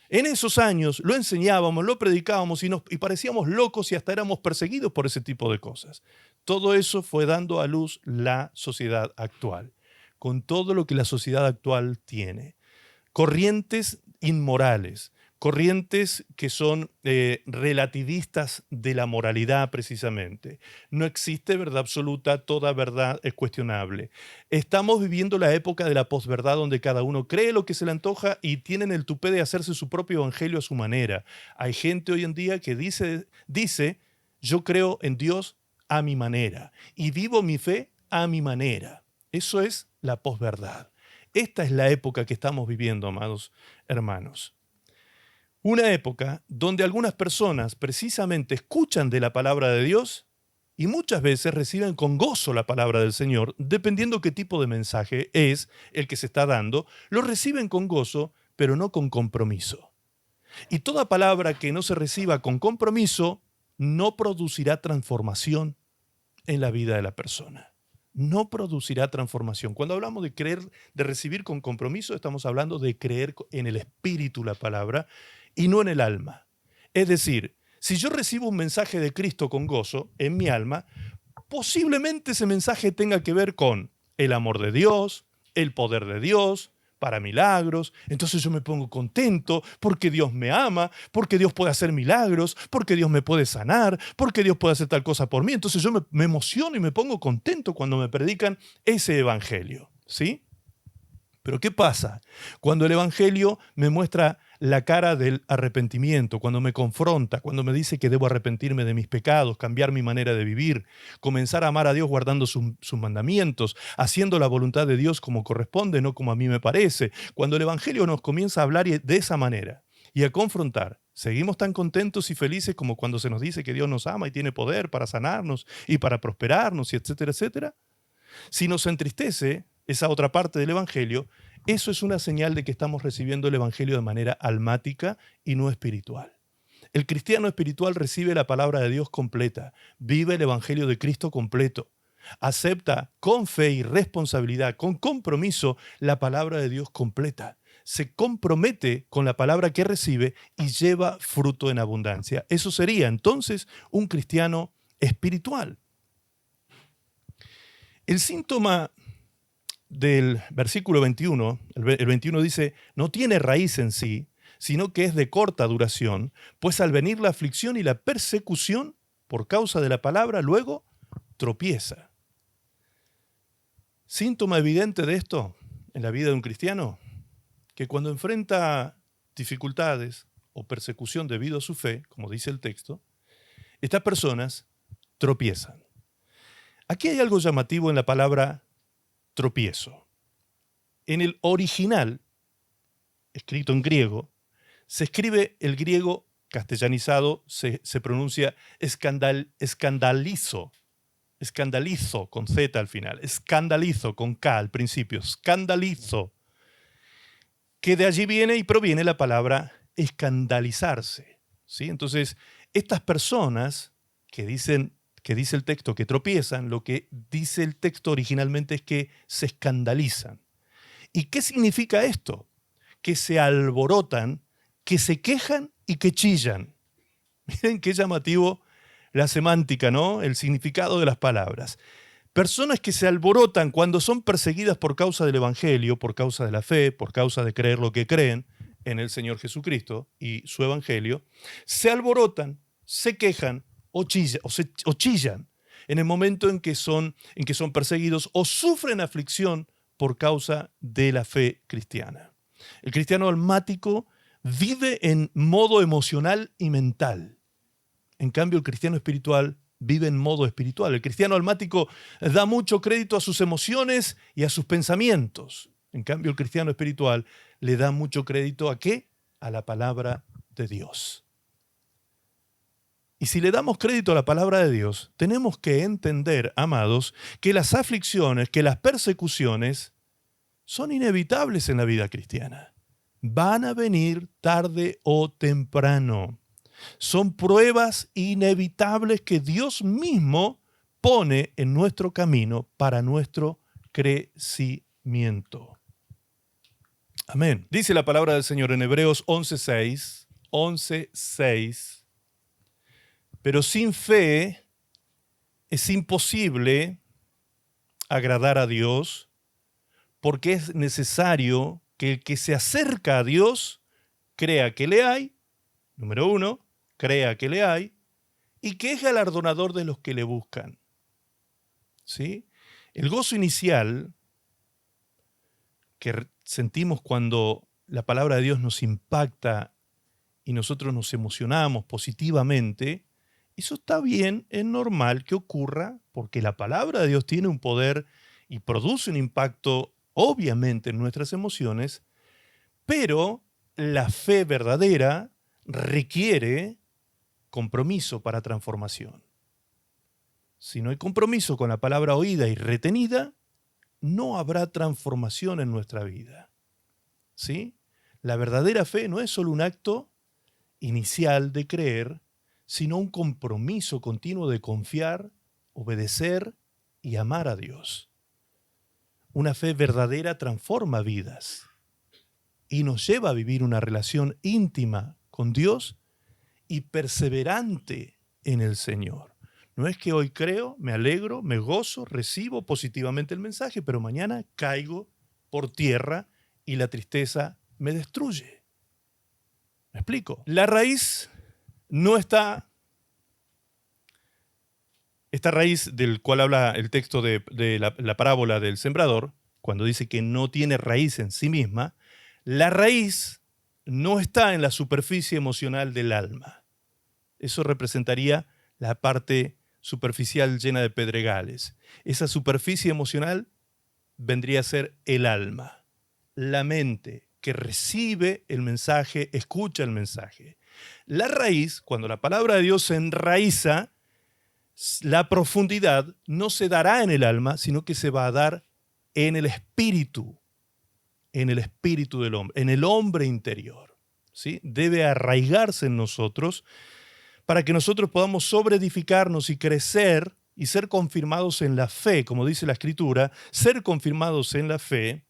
en esos años, lo enseñábamos, lo predicábamos y parecíamos locos y hasta éramos perseguidos por ese tipo de cosas. Todo eso fue dando a luz la sociedad actual, con todo lo que la sociedad actual tiene. Corrientes inmorales, corrientes que son relativistas de la moralidad precisamente. No existe verdad absoluta, toda verdad es cuestionable. Estamos viviendo la época de la posverdad donde cada uno cree lo que se le antoja y tienen el tupé de hacerse su propio evangelio a su manera. Hay gente hoy en día que dice, yo creo en Dios a mi manera y vivo mi fe a mi manera. Eso es la posverdad. Esta es la época que estamos viviendo, amados hermanos. Una época donde algunas personas precisamente escuchan de la palabra de Dios y muchas veces reciben con gozo la palabra del Señor, dependiendo qué tipo de mensaje es el que se está dando, lo reciben con gozo, pero no con compromiso. Y toda palabra que no se reciba con compromiso no producirá transformación en la vida de la persona. No producirá transformación. Cuando hablamos de creer, de recibir con compromiso, estamos hablando de creer en el espíritu la palabra y no en el alma. Es decir, si yo recibo un mensaje de Cristo con gozo en mi alma, posiblemente ese mensaje tenga que ver con el amor de Dios, el poder de Dios, para milagros, entonces yo me pongo contento porque Dios me ama, porque Dios puede hacer milagros, porque Dios me puede sanar, porque Dios puede hacer tal cosa por mí. Entonces yo me emociono y me pongo contento cuando me predican ese evangelio, ¿sí? Pero ¿qué pasa? Cuando el evangelio me muestra la cara del arrepentimiento, cuando me confronta, cuando me dice que debo arrepentirme de mis pecados, cambiar mi manera de vivir, comenzar a amar a Dios guardando sus mandamientos, haciendo la voluntad de Dios como corresponde, no como a mí me parece. Cuando el evangelio nos comienza a hablar de esa manera y a confrontar, ¿seguimos tan contentos y felices como cuando se nos dice que Dios nos ama y tiene poder para sanarnos y para prosperarnos, y etcétera, etcétera? Si nos entristece esa otra parte del evangelio, eso es una señal de que estamos recibiendo el evangelio de manera almática y no espiritual. El cristiano espiritual recibe la palabra de Dios completa, vive el evangelio de Cristo completo, acepta con fe y responsabilidad, con compromiso, la palabra de Dios completa. Se compromete con la palabra que recibe y lleva fruto en abundancia. Eso sería entonces un cristiano espiritual. El síntoma del versículo 21, el 21 dice, no tiene raíz en sí, sino que es de corta duración, pues al venir la aflicción y la persecución por causa de la palabra, luego tropieza. Síntoma evidente de esto en la vida de un cristiano, que cuando enfrenta dificultades o persecución debido a su fe, como dice el texto, estas personas tropiezan. Aquí hay algo llamativo en la palabra tropiezo. En el original, escrito en griego, se escribe el griego castellanizado, se pronuncia escandalizo con Z al final, escandalizo con K al principio, escandalizo, que de allí viene y proviene la palabra escandalizarse, ¿sí? Entonces, estas personas que dice el texto que tropiezan, lo que dice el texto originalmente es que se escandalizan. ¿Y qué significa esto? Que se alborotan, que se quejan y que chillan. Miren qué llamativo la semántica, ¿no? El significado de las palabras. Personas que se alborotan cuando son perseguidas por causa del evangelio, por causa de la fe, por causa de creer lo que creen en el Señor Jesucristo y su evangelio, se alborotan, se quejan o chillan en el momento en que son perseguidos o sufren aflicción por causa de la fe cristiana. El cristiano almático vive en modo emocional y mental. En cambio, el cristiano espiritual vive en modo espiritual. El cristiano almático da mucho crédito a sus emociones y a sus pensamientos. En cambio, el cristiano espiritual le da mucho crédito ¿a qué? A la palabra de Dios. Y si le damos crédito a la palabra de Dios, tenemos que entender, amados, que las aflicciones, que las persecuciones son inevitables en la vida cristiana. Van a venir tarde o temprano. Son pruebas inevitables que Dios mismo pone en nuestro camino para nuestro crecimiento. Amén. Dice la palabra del Señor en Hebreos 11:6. Pero sin fe es imposible agradar a Dios, porque es necesario que el que se acerca a Dios crea que le hay, número 1, crea que le hay, y que es galardonador de los que le buscan. ¿Sí? El gozo inicial que sentimos cuando la palabra de Dios nos impacta y nosotros nos emocionamos positivamente, eso está bien, es normal que ocurra, porque la palabra de Dios tiene un poder y produce un impacto, obviamente, en nuestras emociones, pero la fe verdadera requiere compromiso para transformación. Si no hay compromiso con la palabra oída y retenida, no habrá transformación en nuestra vida. ¿Sí? La verdadera fe no es solo un acto inicial de creer, sino un compromiso continuo de confiar, obedecer y amar a Dios. Una fe verdadera transforma vidas y nos lleva a vivir una relación íntima con Dios y perseverante en el Señor. No es que hoy creo, me alegro, me gozo, recibo positivamente el mensaje, pero mañana caigo por tierra y la tristeza me destruye. ¿Me explico? La raíz no está, esta raíz del cual habla el texto de la parábola del sembrador, cuando dice que no tiene raíz en sí misma, la raíz no está en la superficie emocional del alma. Eso representaría la parte superficial llena de pedregales. Esa superficie emocional vendría a ser el alma, la mente que recibe el mensaje, escucha el mensaje. La raíz, cuando la palabra de Dios se enraiza, la profundidad no se dará en el alma, sino que se va a dar en el espíritu del hombre, en el hombre interior. ¿Sí? Debe arraigarse en nosotros para que nosotros podamos sobreedificarnos y crecer y ser confirmados en la fe, como dice la Escritura, ser confirmados en la fe,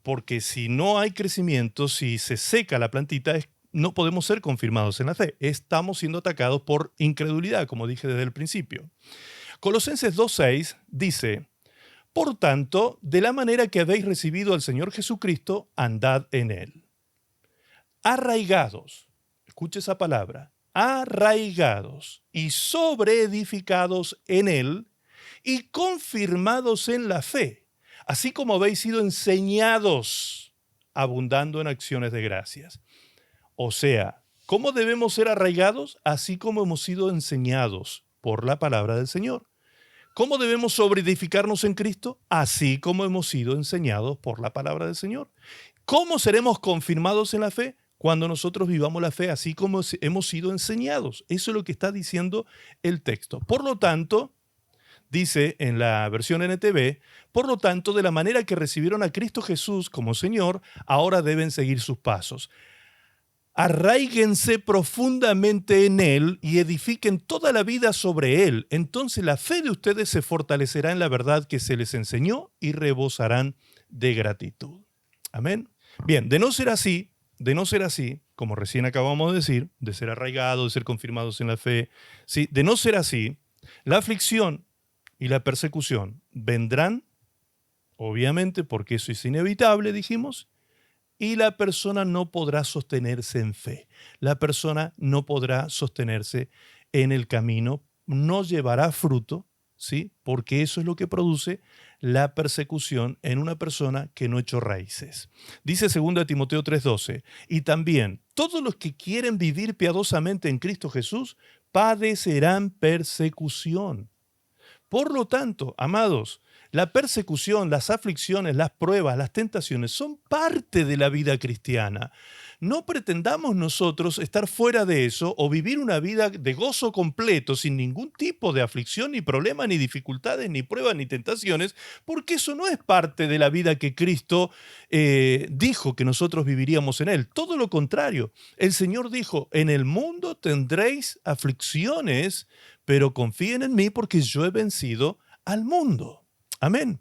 porque si no hay crecimiento, si se seca la plantita, no podemos ser confirmados en la fe. Estamos siendo atacados por incredulidad, como dije desde el principio. Colosenses 2:6 dice: por tanto, de la manera que habéis recibido al Señor Jesucristo, andad en Él. Arraigados, escuche esa palabra, arraigados y sobreedificados en Él y confirmados en la fe, así como habéis sido enseñados, abundando en acciones de gracias. O sea, ¿cómo debemos ser arraigados? Así como hemos sido enseñados por la palabra del Señor. ¿Cómo debemos sobreedificarnos en Cristo? Así como hemos sido enseñados por la palabra del Señor. ¿Cómo seremos confirmados en la fe? Cuando nosotros vivamos la fe así como hemos sido enseñados. Eso es lo que está diciendo el texto. Por lo tanto, dice en la versión NTV, por lo tanto, de la manera que recibieron a Cristo Jesús como Señor, ahora deben seguir sus pasos. Arraíguense profundamente en Él y edifiquen toda la vida sobre Él. Entonces la fe de ustedes se fortalecerá en la verdad que se les enseñó y rebosarán de gratitud. Amén. Bien, de no ser así, como recién acabamos de decir, de ser arraigados, de ser confirmados en la fe, ¿sí? De no ser así, la aflicción y la persecución vendrán, obviamente, porque eso es inevitable, dijimos, y la persona no podrá sostenerse en fe. La persona no podrá sostenerse en el camino, no llevará fruto, ¿sí? Porque eso es lo que produce la persecución en una persona que no echó raíces. Dice 2 Timoteo 3:12, y también todos los que quieren vivir piadosamente en Cristo Jesús padecerán persecución. Por lo tanto, amados, la persecución, las aflicciones, las pruebas, las tentaciones son parte de la vida cristiana. No pretendamos nosotros estar fuera de eso o vivir una vida de gozo completo sin ningún tipo de aflicción, ni problema, ni dificultades, ni pruebas, ni tentaciones, porque eso no es parte de la vida que Cristo dijo que nosotros viviríamos en Él. Todo lo contrario, el Señor dijo, en el mundo tendréis aflicciones, pero confíen en mí porque yo he vencido al mundo. Amén.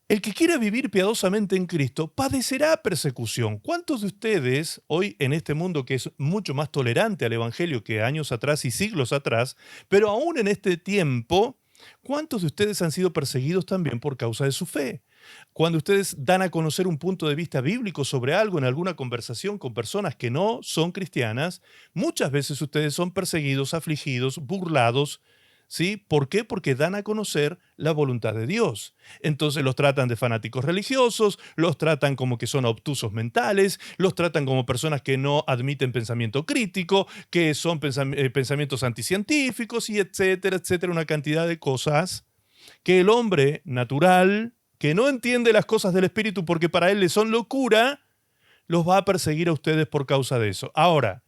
El que quiera vivir piadosamente en Cristo padecerá persecución. ¿Cuántos de ustedes, hoy en este mundo que es mucho más tolerante al Evangelio que años atrás y siglos atrás, pero aún en este tiempo, cuántos de ustedes han sido perseguidos también por causa de su fe? Cuando ustedes dan a conocer un punto de vista bíblico sobre algo en alguna conversación con personas que no son cristianas, muchas veces ustedes son perseguidos, afligidos, burlados. ¿Sí? ¿Por qué? Porque dan a conocer la voluntad de Dios. Entonces los tratan de fanáticos religiosos, los tratan como que son obtusos mentales, los tratan como personas que no admiten pensamiento crítico, que son pensamientos anticientíficos y etcétera, etcétera, una cantidad de cosas que el hombre natural, que no entiende las cosas del Espíritu porque para él le son locura, los va a perseguir a ustedes por causa de eso. Ahora,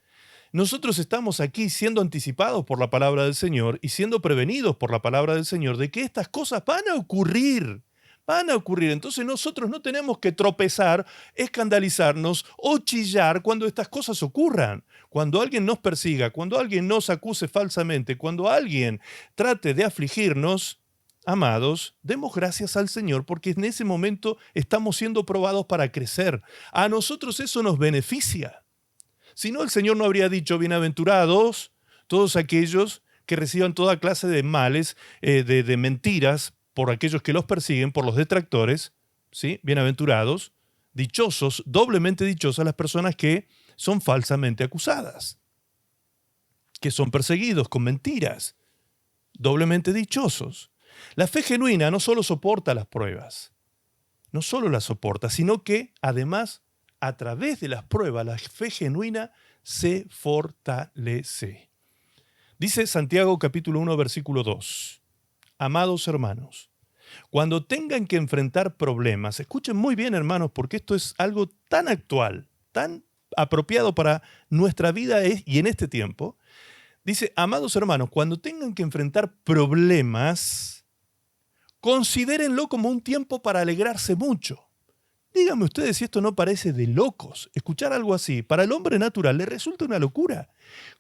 nosotros estamos aquí siendo anticipados por la palabra del Señor y siendo prevenidos por la palabra del Señor de que estas cosas van a ocurrir. Van a ocurrir. Entonces nosotros no tenemos que tropezar, escandalizarnos o chillar cuando estas cosas ocurran. Cuando alguien nos persiga, cuando alguien nos acuse falsamente, cuando alguien trate de afligirnos, amados, demos gracias al Señor porque en ese momento estamos siendo probados para crecer. A nosotros eso nos beneficia. Si no, el Señor no habría dicho, bienaventurados todos aquellos que reciban toda clase de males, de mentiras, por aquellos que los persiguen, por los detractores, ¿sí? Bienaventurados, dichosos, doblemente dichosas las personas que son falsamente acusadas, que son perseguidos con mentiras, doblemente dichosos. La fe genuina no solo soporta las pruebas, no solo las soporta, sino que además a través de las pruebas, la fe genuina se fortalece. Dice Santiago capítulo 1, versículo 2. Amados hermanos, cuando tengan que enfrentar problemas, escuchen muy bien hermanos, porque esto es algo tan actual, tan apropiado para nuestra vida y en este tiempo. Dice, amados hermanos, cuando tengan que enfrentar problemas, considérenlo como un tiempo para alegrarse mucho. Díganme ustedes si esto no parece de locos. Escuchar algo así, para el hombre natural le resulta una locura.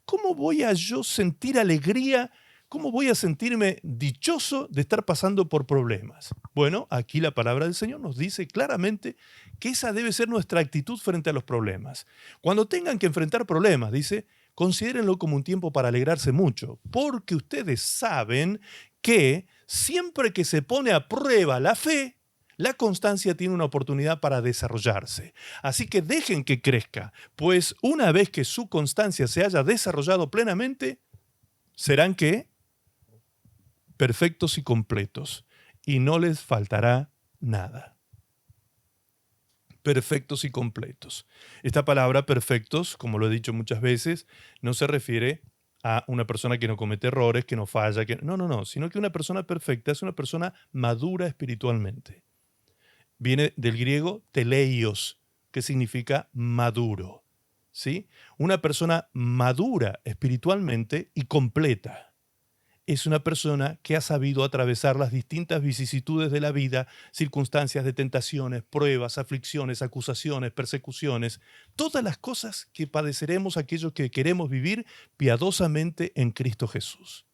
¿Cómo voy a yo sentir alegría? ¿Cómo voy a sentirme dichoso de estar pasando por problemas? Bueno, aquí la palabra del Señor nos dice claramente que esa debe ser nuestra actitud frente a los problemas. Cuando tengan que enfrentar problemas, dice, considérenlo como un tiempo para alegrarse mucho, porque ustedes saben que siempre que se pone a prueba la fe, la constancia tiene una oportunidad para desarrollarse. Así que dejen que crezca, pues una vez que su constancia se haya desarrollado plenamente, serán ¿qué? Perfectos y completos, y no les faltará nada. Perfectos y completos. Esta palabra perfectos, como lo he dicho muchas veces, no se refiere a una persona que no comete errores, que no falla, no, sino que una persona perfecta es una persona madura espiritualmente. Viene del griego teleios, que significa maduro, ¿sí? Una persona madura espiritualmente y completa. Es una persona que ha sabido atravesar las distintas vicisitudes de la vida, circunstancias de tentaciones, pruebas, aflicciones, acusaciones, persecuciones, todas las cosas que padeceremos aquellos que queremos vivir piadosamente en Cristo Jesús.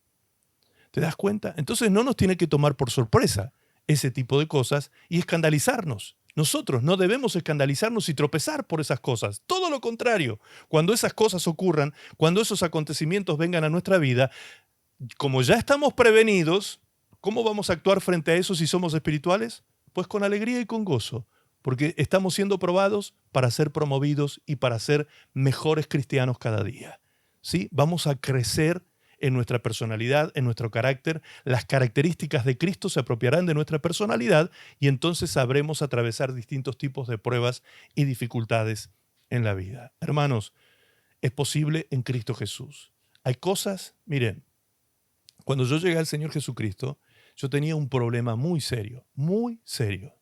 ¿Te das cuenta? Entonces no nos tiene que tomar por sorpresa ese tipo de cosas y escandalizarnos. Nosotros no debemos escandalizarnos y tropezar por esas cosas. Todo lo contrario, cuando esas cosas ocurran, cuando esos acontecimientos vengan a nuestra vida, como ya estamos prevenidos, ¿cómo vamos a actuar frente a eso si somos espirituales? Pues con alegría y con gozo, porque estamos siendo probados para ser promovidos y para ser mejores cristianos cada día. ¿Sí? Vamos a crecer en nuestra personalidad, en nuestro carácter. Las características de Cristo se apropiarán de nuestra personalidad y entonces sabremos atravesar distintos tipos de pruebas y dificultades en la vida. Hermanos, es posible en Cristo Jesús. Hay cosas, miren, cuando yo llegué al Señor Jesucristo, yo tenía un problema muy serio, muy serio.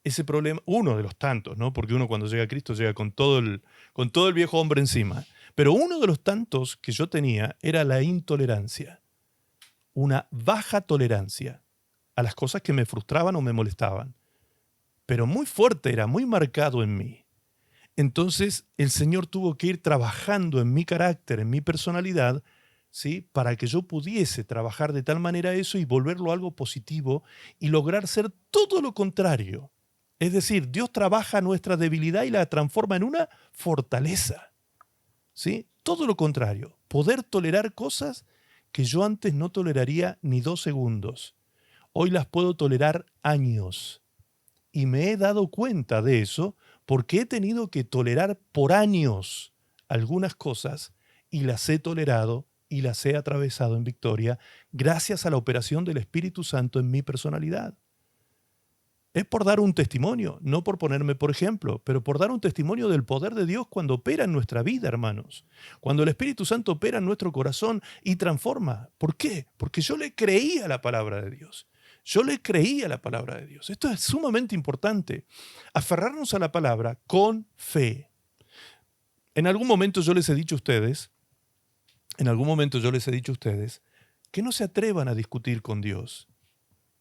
Ese problema, uno de los tantos, ¿no? Porque uno cuando llega a Cristo llega con todo el viejo hombre encima. Pero uno de los tantos que yo tenía era la intolerancia, una baja tolerancia a las cosas que me frustraban o me molestaban. Pero muy fuerte era, muy marcado en mí. Entonces el Señor tuvo que ir trabajando en mi carácter, en mi personalidad, ¿sí? Para que yo pudiese trabajar de tal manera eso y volverlo algo positivo y lograr ser todo lo contrario. Es decir, Dios trabaja nuestra debilidad y la transforma en una fortaleza. ¿Sí? Todo lo contrario, poder tolerar cosas que yo antes no toleraría ni 2 segundos. Hoy las puedo tolerar años y me he dado cuenta de eso porque he tenido que tolerar por años algunas cosas y las he tolerado y las he atravesado en victoria gracias a la operación del Espíritu Santo en mi personalidad. Es por dar un testimonio, no por ponerme por ejemplo, pero por dar un testimonio del poder de Dios cuando opera en nuestra vida, hermanos. Cuando el Espíritu Santo opera en nuestro corazón y transforma. ¿Por qué? Porque yo le creía a la palabra de Dios. Yo le creía a la palabra de Dios. Esto es sumamente importante. Aferrarnos a la palabra con fe. En algún momento yo les he dicho a ustedes, que no se atrevan a discutir con Dios.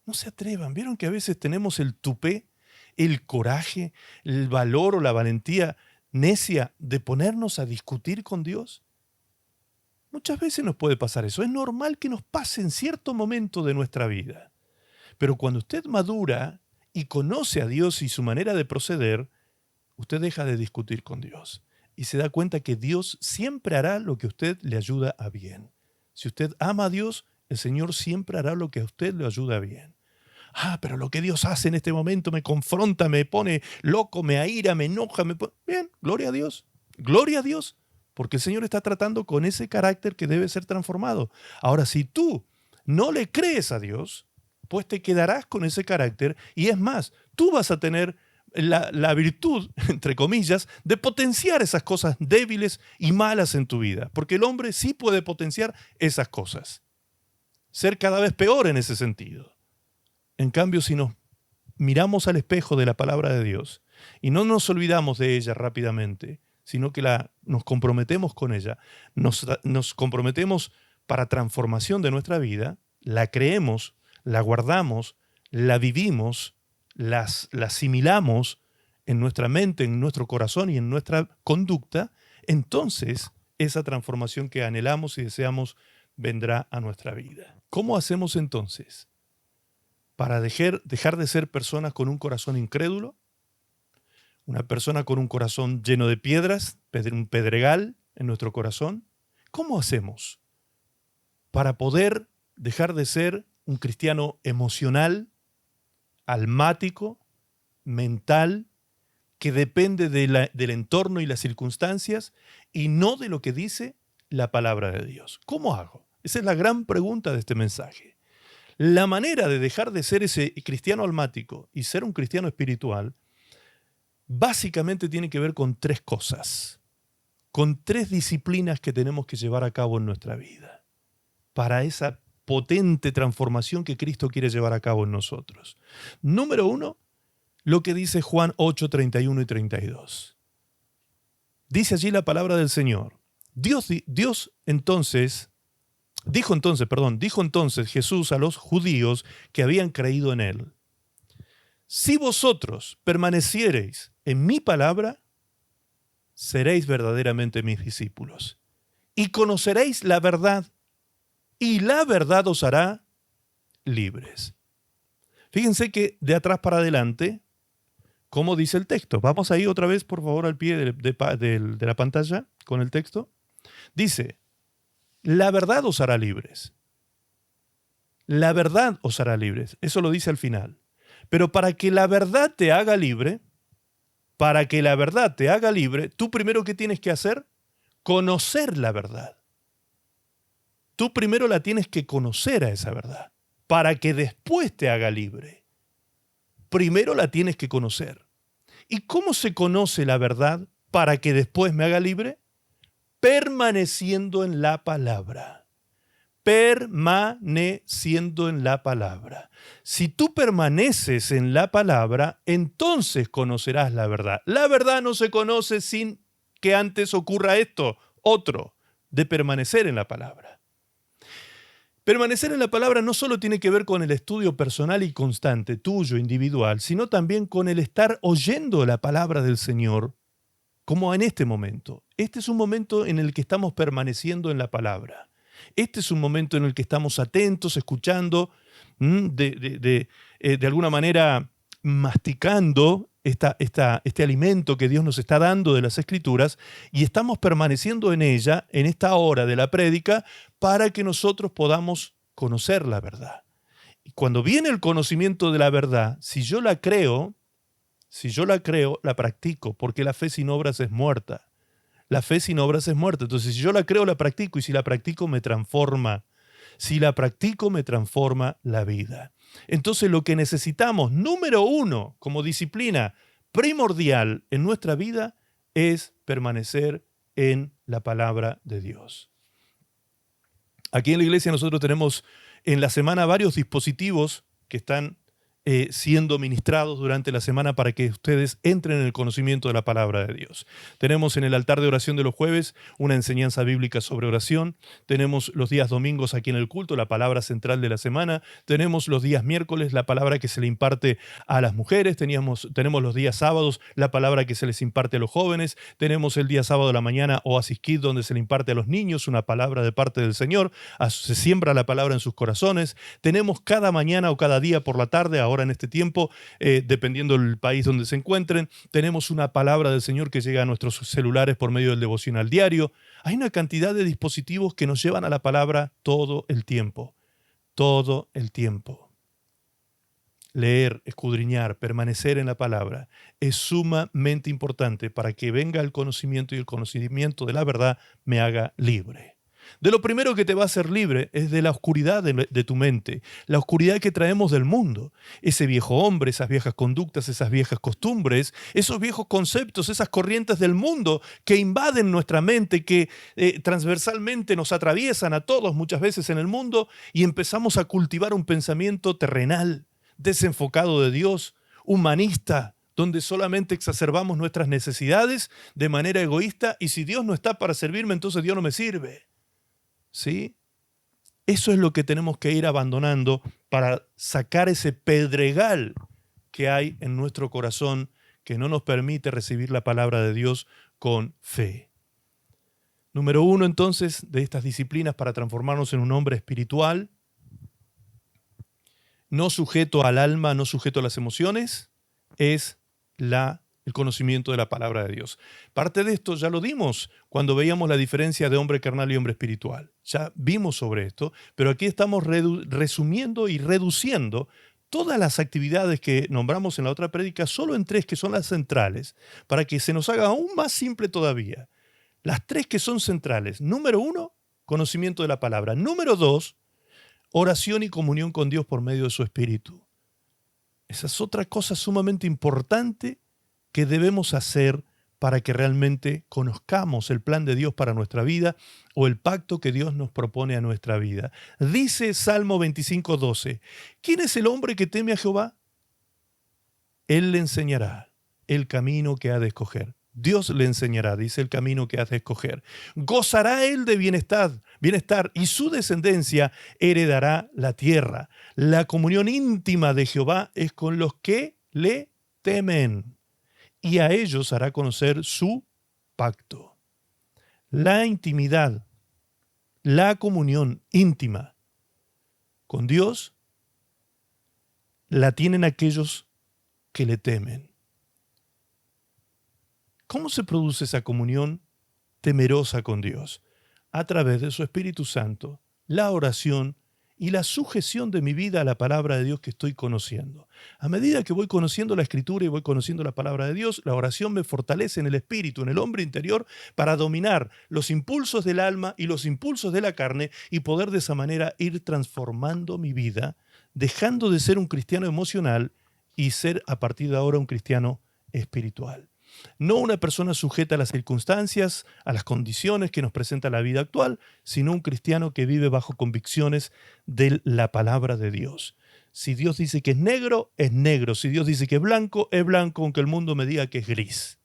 No se atrevan. ¿Vieron que a veces tenemos el tupé, el coraje, el valor o la valentía necia de ponernos a discutir con Dios? Muchas veces nos puede pasar eso. Es normal que nos pase en cierto momento de nuestra vida. Pero cuando usted madura y conoce a Dios y su manera de proceder, usted deja de discutir con Dios y se da cuenta que Dios siempre hará lo que a usted le ayuda a bien. Si usted ama a Dios, el Señor siempre hará lo que a usted le ayuda a bien. Pero lo que Dios hace en este momento me confronta, me pone loco, me aira, me enoja. Bien, gloria a Dios. Gloria a Dios. Porque el Señor está tratando con ese carácter que debe ser transformado. Ahora, si tú no le crees a Dios, pues te quedarás con ese carácter. Y es más, tú vas a tener la virtud, entre comillas, de potenciar esas cosas débiles y malas en tu vida. Porque el hombre sí puede potenciar esas cosas. Ser cada vez peor en ese sentido. En cambio, si nos miramos al espejo de la palabra de Dios y no nos olvidamos de ella rápidamente, sino que nos comprometemos con ella, nos comprometemos para transformación de nuestra vida, la creemos, la guardamos, la vivimos, la asimilamos en nuestra mente, en nuestro corazón y en nuestra conducta, entonces esa transformación que anhelamos y deseamos vendrá a nuestra vida. ¿Cómo hacemos entonces para dejar de ser personas con un corazón incrédulo, una persona con un corazón lleno de piedras, un pedregal en nuestro corazón? ¿Cómo hacemos para poder dejar de ser un cristiano emocional, almático, mental, que depende del entorno y las circunstancias y no de lo que dice la palabra de Dios? ¿Cómo hago? Esa es la gran pregunta de este mensaje. La manera de dejar de ser ese cristiano almático y ser un cristiano espiritual básicamente tiene que ver con tres cosas, con tres disciplinas que tenemos que llevar a cabo en nuestra vida para esa potente transformación que Cristo quiere llevar a cabo en nosotros. Número uno, lo que dice Juan 8, 31 y 32. Dice allí la palabra del Señor. Dijo entonces Jesús a los judíos que habían creído en él: si vosotros permaneciereis en mi palabra, seréis verdaderamente mis discípulos, y conoceréis la verdad, y la verdad os hará libres. Fíjense que de atrás para adelante, ¿cómo dice el texto? Vamos ahí otra vez, por favor, al pie de la pantalla con el texto. Dice: la verdad os hará libres. La verdad os hará libres. Eso lo dice al final. Pero para que la verdad te haga libre, tú primero, ¿qué tienes que hacer? Conocer la verdad. Tú primero la tienes que conocer a esa verdad, para que después te haga libre. Primero la tienes que conocer. ¿Y cómo se conoce la verdad para que después me haga libre? Permaneciendo en la palabra. Permaneciendo en la palabra. Si tú permaneces en la palabra, entonces conocerás la verdad. La verdad no se conoce sin que antes ocurra otro, de permanecer en la palabra. Permanecer en la palabra no solo tiene que ver con el estudio personal y constante, tuyo, individual, sino también con el estar oyendo la palabra del Señor, como en este momento. Este es un momento en el que estamos permaneciendo en la palabra. Este es un momento en el que estamos atentos, escuchando, de alguna manera masticando este alimento que Dios nos está dando de las Escrituras, y estamos permaneciendo en ella, en esta hora de la prédica, para que nosotros podamos conocer la verdad. Y cuando viene el conocimiento de la verdad, si yo la creo, Si yo la creo, la practico, porque la fe sin obras es muerta. La fe sin obras es muerta. Entonces, si yo la creo, la practico, y si la practico, me transforma. Si la practico, me transforma la vida. Entonces, lo que necesitamos, número uno, como disciplina primordial en nuestra vida, es permanecer en la palabra de Dios. Aquí en la iglesia nosotros tenemos en la semana varios dispositivos que están siendo ministrados durante la semana para que ustedes entren en el conocimiento de la palabra de Dios. Tenemos en el altar de oración de los jueves una enseñanza bíblica sobre oración. Tenemos los días domingos aquí en el culto, la palabra central de la semana. Tenemos los días miércoles, la palabra que se le imparte a las mujeres. Tenemos los días sábados, la palabra que se les imparte a los jóvenes. Tenemos el día sábado de la mañana, Oasis Kids, donde se le imparte a los niños una palabra de parte del Señor. Se siembra la palabra en sus corazones. Tenemos cada mañana o cada día por la tarde, ahora en este tiempo, dependiendo del país donde se encuentren, tenemos una palabra del Señor que llega a nuestros celulares por medio del devocional diario. Hay una cantidad de dispositivos que nos llevan a la palabra todo el tiempo. Todo el tiempo. Leer, escudriñar, permanecer en la palabra es sumamente importante para que venga el conocimiento y el conocimiento de la verdad me haga libre. De lo primero que te va a hacer libre es de la oscuridad de tu mente, la oscuridad que traemos del mundo. Ese viejo hombre, esas viejas conductas, esas viejas costumbres, esos viejos conceptos, esas corrientes del mundo que invaden nuestra mente, que transversalmente nos atraviesan a todos muchas veces en el mundo y empezamos a cultivar un pensamiento terrenal, desenfocado de Dios, humanista, donde solamente exacerbamos nuestras necesidades de manera egoísta y si Dios no está para servirme, entonces Dios no me sirve. ¿Sí? Eso es lo que tenemos que ir abandonando para sacar ese pedregal que hay en nuestro corazón que no nos permite recibir la palabra de Dios con fe. Número uno, entonces, de estas disciplinas para transformarnos en un hombre espiritual, no sujeto al alma, no sujeto a las emociones, es el conocimiento de la palabra de Dios. Parte de esto ya lo dimos cuando veíamos la diferencia de hombre carnal y hombre espiritual. Ya vimos sobre esto, pero aquí estamos resumiendo y reduciendo todas las actividades que nombramos en la otra prédica solo en tres que son las centrales, para que se nos haga aún más simple todavía. Las tres que son centrales. Número uno, conocimiento de la palabra. Número dos, oración y comunión con Dios por medio de su Espíritu. Esa es otra cosa sumamente importante que debemos hacer para que realmente conozcamos el plan de Dios para nuestra vida o el pacto que Dios nos propone a nuestra vida. Dice Salmo 25:12, ¿quién es el hombre que teme a Jehová? Él le enseñará el camino que ha de escoger. Dios le enseñará, dice, el camino que ha de escoger. Gozará él de bienestar y su descendencia heredará la tierra. La comunión íntima de Jehová es con los que le temen y a ellos hará conocer su pacto. La intimidad, la comunión íntima con Dios la tienen aquellos que le temen. ¿Cómo se produce esa comunión temerosa con Dios? A través de su Espíritu Santo, la oración y la sujeción de mi vida a la palabra de Dios que estoy conociendo. A medida que voy conociendo la Escritura y voy conociendo la palabra de Dios, la oración me fortalece en el espíritu, en el hombre interior, para dominar los impulsos del alma y los impulsos de la carne y poder de esa manera ir transformando mi vida, dejando de ser un cristiano emocional y ser a partir de ahora un cristiano espiritual. No una persona sujeta a las circunstancias, a las condiciones que nos presenta la vida actual, sino un cristiano que vive bajo convicciones de la palabra de Dios. Si Dios dice que es negro, es negro. Si Dios dice que es blanco, aunque el mundo me diga que es gris.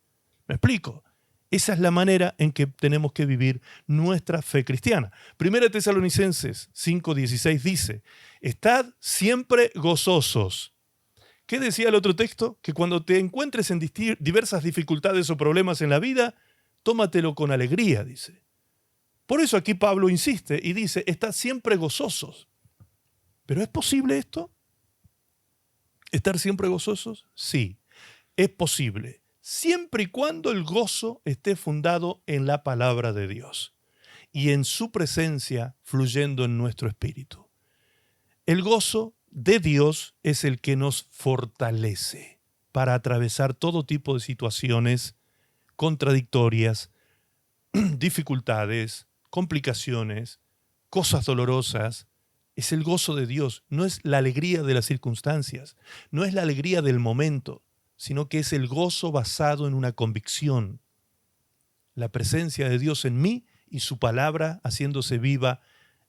¿Me explico? Esa es la manera en que tenemos que vivir nuestra fe cristiana. Primera Tesalonicenses 5:16 dice, estad siempre gozosos. ¿Qué decía el otro texto? Que cuando te encuentres en diversas dificultades o problemas en la vida, tómatelo con alegría, dice. Por eso aquí Pablo insiste y dice, estad siempre gozosos. ¿Pero es posible esto? ¿Estar siempre gozosos? Sí, es posible, siempre y cuando el gozo esté fundado en la palabra de Dios y en su presencia fluyendo en nuestro espíritu. El gozo de Dios es el que nos fortalece. para atravesar todo tipo de situaciones contradictorias, dificultades, complicaciones, cosas dolorosas. Es el gozo de Dios, no es la alegría de las circunstancias, no es la alegría del momento, sino que es el gozo basado en una convicción. La presencia de Dios en mí y su palabra haciéndose viva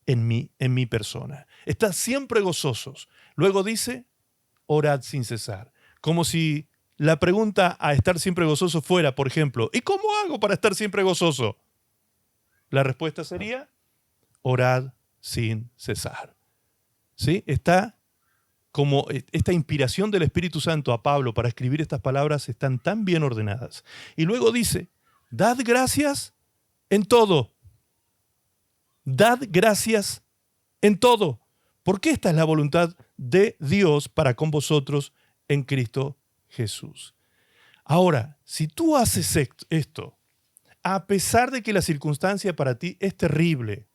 en mi persona. Estad siempre gozosos. Luego dice, orad sin cesar. Como si la pregunta a estar siempre gozoso fuera, por ejemplo, ¿y cómo hago para estar siempre gozoso? La respuesta sería, orad sin cesar. ¿Sí? Está como esta inspiración del Espíritu Santo a Pablo para escribir estas palabras están tan bien ordenadas. Y luego dice, dad gracias en todo. Dad gracias en todo. Porque esta es la voluntad de Dios para con vosotros en Cristo Jesús. Ahora, si tú haces esto, a pesar de que la circunstancia para ti es terrible,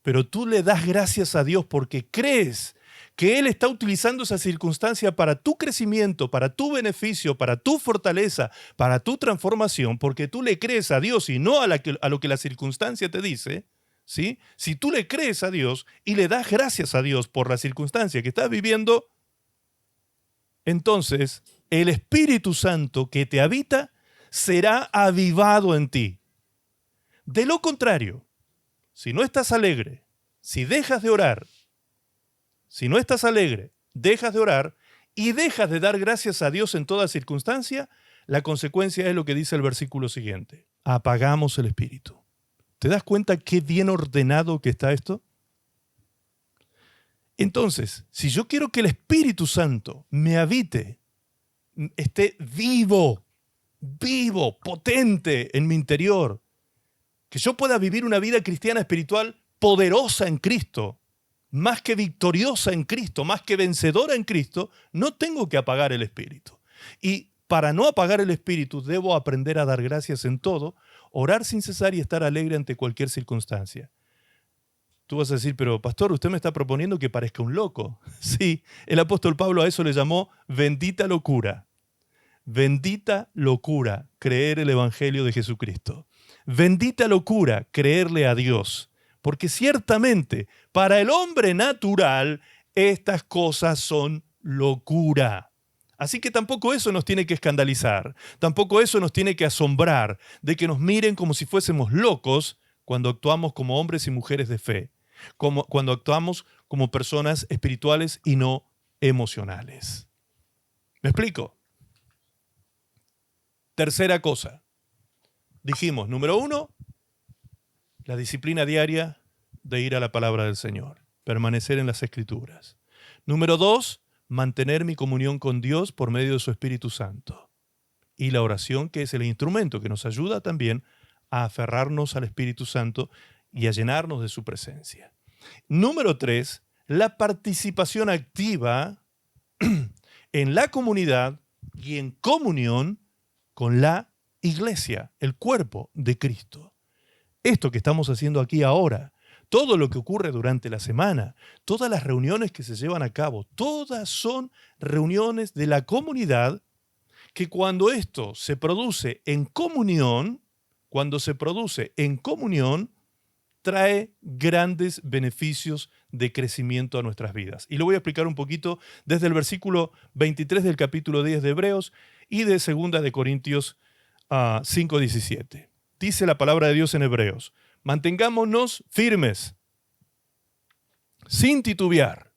pero tú le das gracias a Dios porque crees que Él está utilizando esa circunstancia para tu crecimiento, para tu beneficio, para tu fortaleza, para tu transformación, porque tú le crees a Dios y no a lo que la circunstancia te dice, ¿sí? Si tú le crees a Dios y le das gracias a Dios por la circunstancia que estás viviendo, entonces el Espíritu Santo que te habita será avivado en ti. De lo contrario, si no estás alegre, si dejas de orar, si no estás alegre, dejas de orar y dejas de dar gracias a Dios en toda circunstancia, la consecuencia es lo que dice el versículo siguiente. Apagamos el espíritu. ¿Te das cuenta qué bien ordenado que está esto? Entonces, si yo quiero que el Espíritu Santo me habite, esté vivo, potente en mi interior, que yo pueda vivir una vida cristiana espiritual poderosa en Cristo, más que victoriosa en Cristo, más que vencedora en Cristo, no tengo que apagar el espíritu. Y para no apagar el espíritu, debo aprender a dar gracias en todo, orar sin cesar y estar alegre ante cualquier circunstancia. Tú vas a decir, pero pastor, usted me está proponiendo que parezca un loco. Sí, el apóstol Pablo a eso le llamó bendita locura. Bendita locura creer el evangelio de Jesucristo. Bendita locura creerle a Dios. Porque ciertamente para el hombre natural estas cosas son locura. Así que tampoco eso nos tiene que escandalizar, tampoco eso nos tiene que asombrar de que nos miren como si fuésemos locos cuando actuamos como hombres y mujeres de fe, cuando actuamos como personas espirituales y no emocionales. ¿Me explico? Tercera cosa. Dijimos, número 1, la disciplina diaria de ir a la palabra del Señor, permanecer en las Escrituras. Número 2, mantener mi comunión con Dios por medio de su Espíritu Santo. Y la oración, que es el instrumento que nos ayuda también a aferrarnos al Espíritu Santo y a llenarnos de su presencia. Número 3, la participación activa en la comunidad y en comunión con la iglesia, el cuerpo de Cristo. Esto que estamos haciendo aquí ahora, todo lo que ocurre durante la semana, todas las reuniones que se llevan a cabo, todas son reuniones de la comunidad que cuando esto se produce en comunión, trae grandes beneficios de crecimiento a nuestras vidas. Y lo voy a explicar un poquito desde el versículo 23 del capítulo 10 de Hebreos y de 2 de Corintios 5:17. Dice la palabra de Dios en Hebreos, mantengámonos firmes, sin titubear,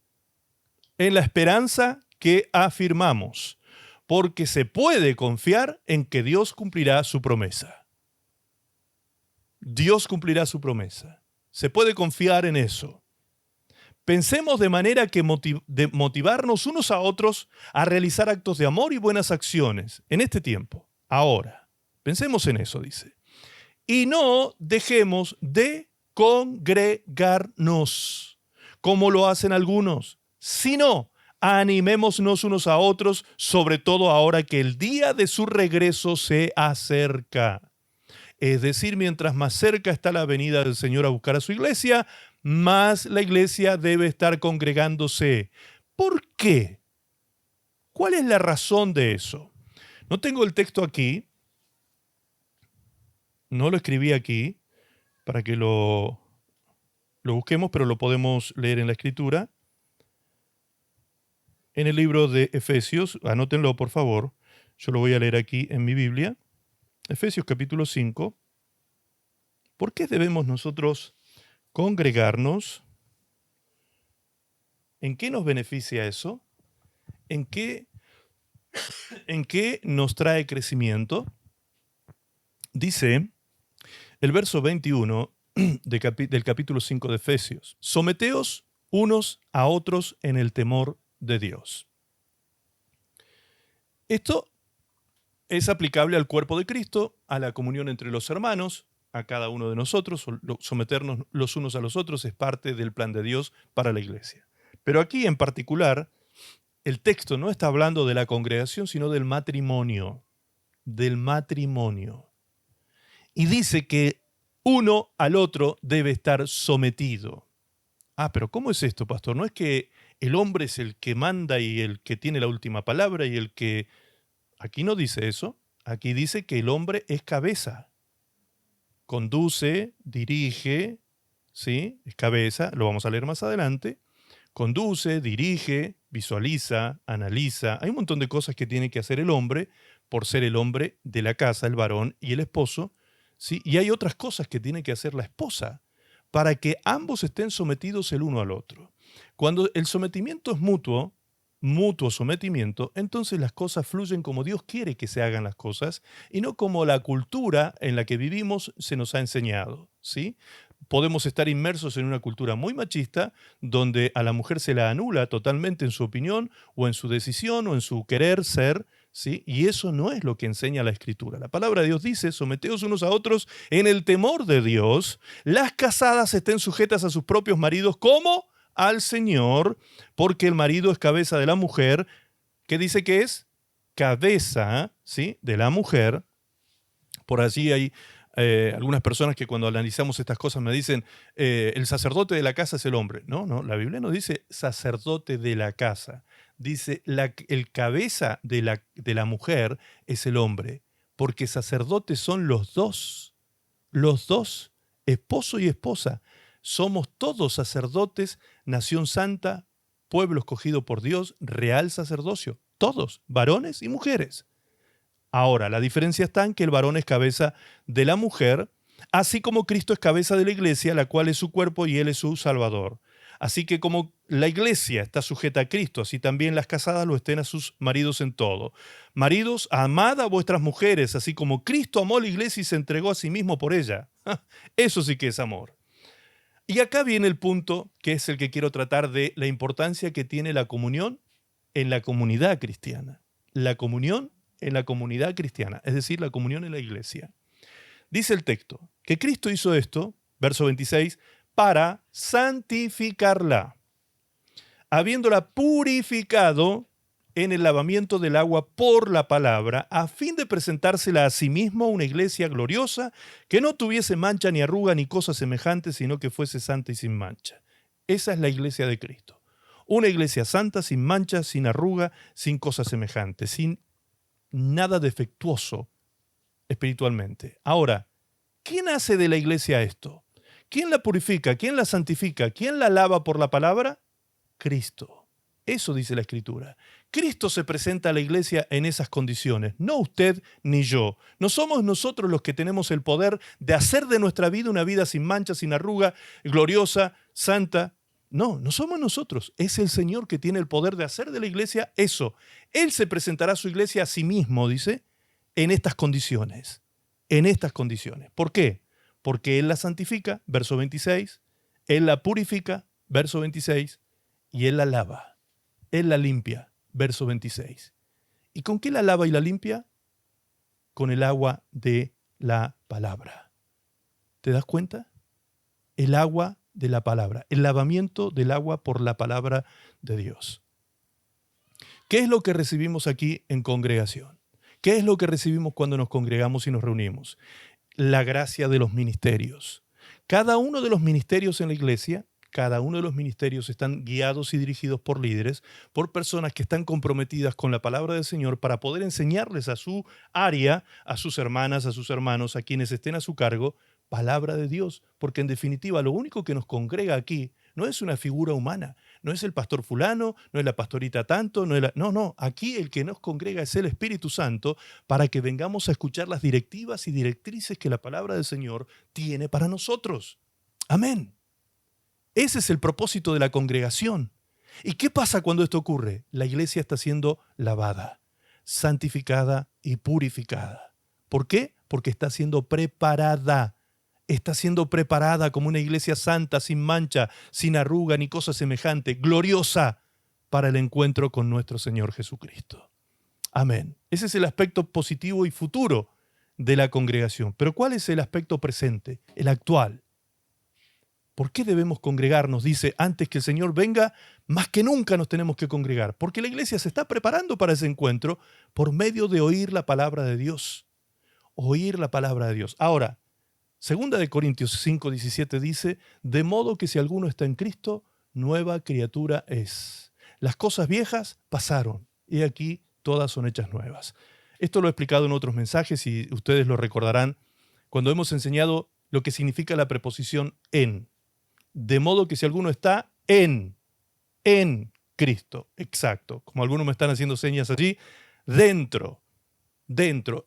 en la esperanza que afirmamos, porque se puede confiar en que Dios cumplirá su promesa. Dios cumplirá su promesa. Se puede confiar en eso. Pensemos de manera que motivarnos unos a otros a realizar actos de amor y buenas acciones en este tiempo, ahora. Pensemos en eso, dice. Y no dejemos de congregarnos, como lo hacen algunos, sino animémonos unos a otros, sobre todo ahora que el día de su regreso se acerca. Es decir, mientras más cerca está la venida del Señor a buscar a su iglesia, más la iglesia debe estar congregándose. ¿Por qué? ¿Cuál es la razón de eso? No tengo el texto aquí, no lo escribí aquí para que lo busquemos, pero lo podemos leer en la Escritura. En el libro de Efesios, anótenlo por favor, yo lo voy a leer aquí en mi Biblia. Efesios capítulo 5. ¿Por qué debemos nosotros congregarnos? ¿En qué nos beneficia eso? ¿En qué nos trae crecimiento? Dice el verso 21 del capítulo 5 de Efesios: someteos unos a otros en el temor de Dios. Esto es aplicable al cuerpo de Cristo, a la comunión entre los hermanos, a cada uno de nosotros. Someternos los unos a los otros es parte del plan de Dios para la iglesia. Pero aquí en particular, el texto no está hablando de la congregación, sino del matrimonio. Del matrimonio. Y dice que uno al otro debe estar sometido. Ah, pero ¿cómo es esto, pastor? ¿No es que el hombre es el que manda y el que tiene la última palabra y el que... Aquí no dice eso. Aquí dice que el hombre es cabeza. Conduce, dirige, ¿sí? Es cabeza, lo vamos a leer más adelante. Conduce, dirige, visualiza, analiza. Hay un montón de cosas que tiene que hacer el hombre por ser el hombre de la casa, el varón y el esposo, ¿sí? Y hay otras cosas que tiene que hacer la esposa para que ambos estén sometidos el uno al otro. Cuando el sometimiento es mutuo sometimiento, entonces las cosas fluyen como Dios quiere que se hagan las cosas y no como la cultura en la que vivimos se nos ha enseñado, ¿sí? Podemos estar inmersos en una cultura muy machista donde a la mujer se la anula totalmente en su opinión o en su decisión o en su querer ser, ¿sí? Y eso no es lo que enseña la Escritura. La palabra de Dios dice: someteos unos a otros en el temor de Dios. Las casadas estén sujetas a sus propios maridos como al Señor, porque el marido es cabeza de la mujer. ¿Qué dice que es? Cabeza, ¿sí?, de la mujer. Por allí hay algunas personas que cuando analizamos estas cosas me dicen, el sacerdote de la casa es el hombre. No, la Biblia no dice sacerdote de la casa. Dice el cabeza de la mujer es el hombre, porque sacerdotes son los dos, esposo y esposa. Somos todos sacerdotes, nación santa, pueblo escogido por Dios, real sacerdocio. Todos, varones y mujeres. Ahora, la diferencia está en que el varón es cabeza de la mujer, así como Cristo es cabeza de la iglesia, la cual es su cuerpo y Él es su Salvador. Así que como la iglesia está sujeta a Cristo, así también las casadas lo estén a sus maridos en todo. Maridos, amad a vuestras mujeres, así como Cristo amó a la iglesia y se entregó a sí mismo por ella. Eso sí que es amor. Y acá viene el punto que es el que quiero tratar, de la importancia que tiene la comunión en la comunidad cristiana. La comunión en la comunidad cristiana, es decir, la comunión en la iglesia. Dice el texto que Cristo hizo esto, verso 26, para santificarla, habiéndola purificado en el lavamiento del agua por la palabra, a fin de presentársela a sí mismo una iglesia gloriosa, que no tuviese mancha ni arruga ni cosa semejante, sino que fuese santa y sin mancha. Esa es la iglesia de Cristo. Una iglesia santa, sin mancha, sin arruga, sin cosa semejante, sin nada defectuoso espiritualmente. Ahora, ¿quién hace de la iglesia esto? ¿Quién la purifica? ¿Quién la santifica? ¿Quién la lava por la palabra? Cristo. Eso dice la Escritura. Cristo se presenta a la iglesia en esas condiciones, no usted ni yo. No somos nosotros los que tenemos el poder de hacer de nuestra vida una vida sin mancha, sin arruga, gloriosa, santa. No somos nosotros. Es el Señor que tiene el poder de hacer de la iglesia eso. Él se presentará a su iglesia a sí mismo, dice, en estas condiciones. En estas condiciones. ¿Por qué? Porque Él la santifica, verso 26, Él la purifica, verso 26, y Él la lava, Él la limpia, verso 26. ¿Y con qué la lava y la limpia? Con el agua de la palabra. ¿Te das cuenta? El agua de la palabra, el lavamiento del agua por la palabra de Dios. ¿Qué es lo que recibimos aquí en congregación? ¿Qué es lo que recibimos cuando nos congregamos y nos reunimos? La gracia de los ministerios. Cada uno de los ministerios en la iglesia, cada uno de los ministerios están guiados y dirigidos por líderes, por personas que están comprometidas con la palabra del Señor para poder enseñarles a su área, a sus hermanas, a sus hermanos, a quienes estén a su cargo, palabra de Dios. Porque en definitiva lo único que nos congrega aquí no es una figura humana, no es el pastor fulano, no es la pastorita tanto, no, aquí el que nos congrega es el Espíritu Santo para que vengamos a escuchar las directivas y directrices que la palabra del Señor tiene para nosotros. Amén. Ese es el propósito de la congregación. ¿Y qué pasa cuando esto ocurre? La iglesia está siendo lavada, santificada y purificada. ¿Por qué? Porque está siendo preparada. Está siendo preparada como una iglesia santa, sin mancha, sin arruga ni cosa semejante, gloriosa para el encuentro con nuestro Señor Jesucristo. Amén. Ese es el aspecto positivo y futuro de la congregación. Pero ¿cuál es el aspecto presente, el actual? ¿Por qué debemos congregarnos? Dice, antes que el Señor venga, más que nunca nos tenemos que congregar. Porque la iglesia se está preparando para ese encuentro por medio de oír la palabra de Dios. Oír la palabra de Dios. Ahora, 2 Corintios 5:17 dice, de modo que si alguno está en Cristo, nueva criatura es. Las cosas viejas pasaron, y aquí todas son hechas nuevas. Esto lo he explicado en otros mensajes y ustedes lo recordarán cuando hemos enseñado lo que significa la preposición en. De modo que si alguno está en Cristo, exacto, como algunos me están haciendo señas allí, dentro.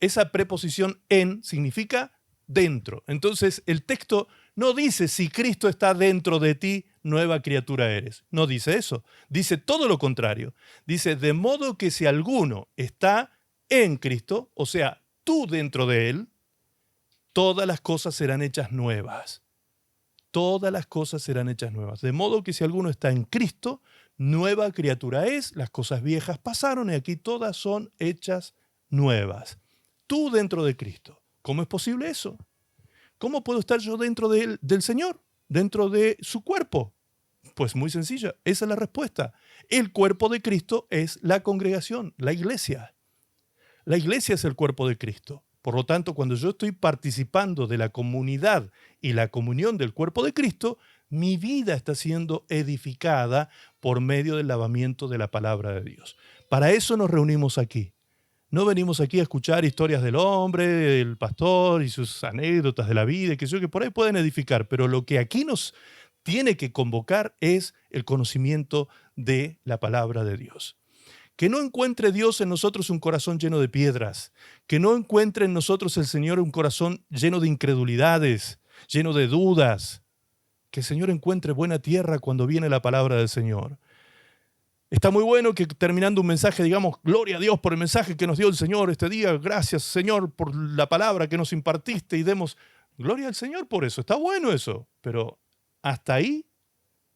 Esa preposición en significa dentro. Entonces el texto no dice si Cristo está dentro de ti, nueva criatura eres. No dice eso. Dice todo lo contrario. Dice, de modo que si alguno está en Cristo, o sea, tú dentro de Él, todas las cosas serán hechas nuevas. Todas las cosas serán hechas nuevas. De modo que si alguno está en Cristo, nueva criatura es, las cosas viejas pasaron y aquí todas son hechas nuevas. Tú dentro de Cristo. ¿Cómo es posible eso? ¿Cómo puedo estar yo dentro del Señor? Dentro de su cuerpo. Pues muy sencilla, esa es la respuesta. El cuerpo de Cristo es la congregación, la iglesia. La iglesia es el cuerpo de Cristo. Por lo tanto, cuando yo estoy participando de la comunidad y la comunión del cuerpo de Cristo, mi vida está siendo edificada por medio del lavamiento de la palabra de Dios. Para eso nos reunimos aquí. No venimos aquí a escuchar historias del hombre, del pastor y sus anécdotas de la vida, que por ahí pueden edificar, pero lo que aquí nos tiene que convocar es el conocimiento de la palabra de Dios. Que no encuentre Dios en nosotros un corazón lleno de piedras. Que no encuentre en nosotros el Señor un corazón lleno de incredulidades, lleno de dudas. Que el Señor encuentre buena tierra cuando viene la palabra del Señor. Está muy bueno que terminando un mensaje digamos, gloria a Dios por el mensaje que nos dio el Señor este día. Gracias, Señor, por la palabra que nos impartiste y demos gloria al Señor por eso. Está bueno eso, pero hasta ahí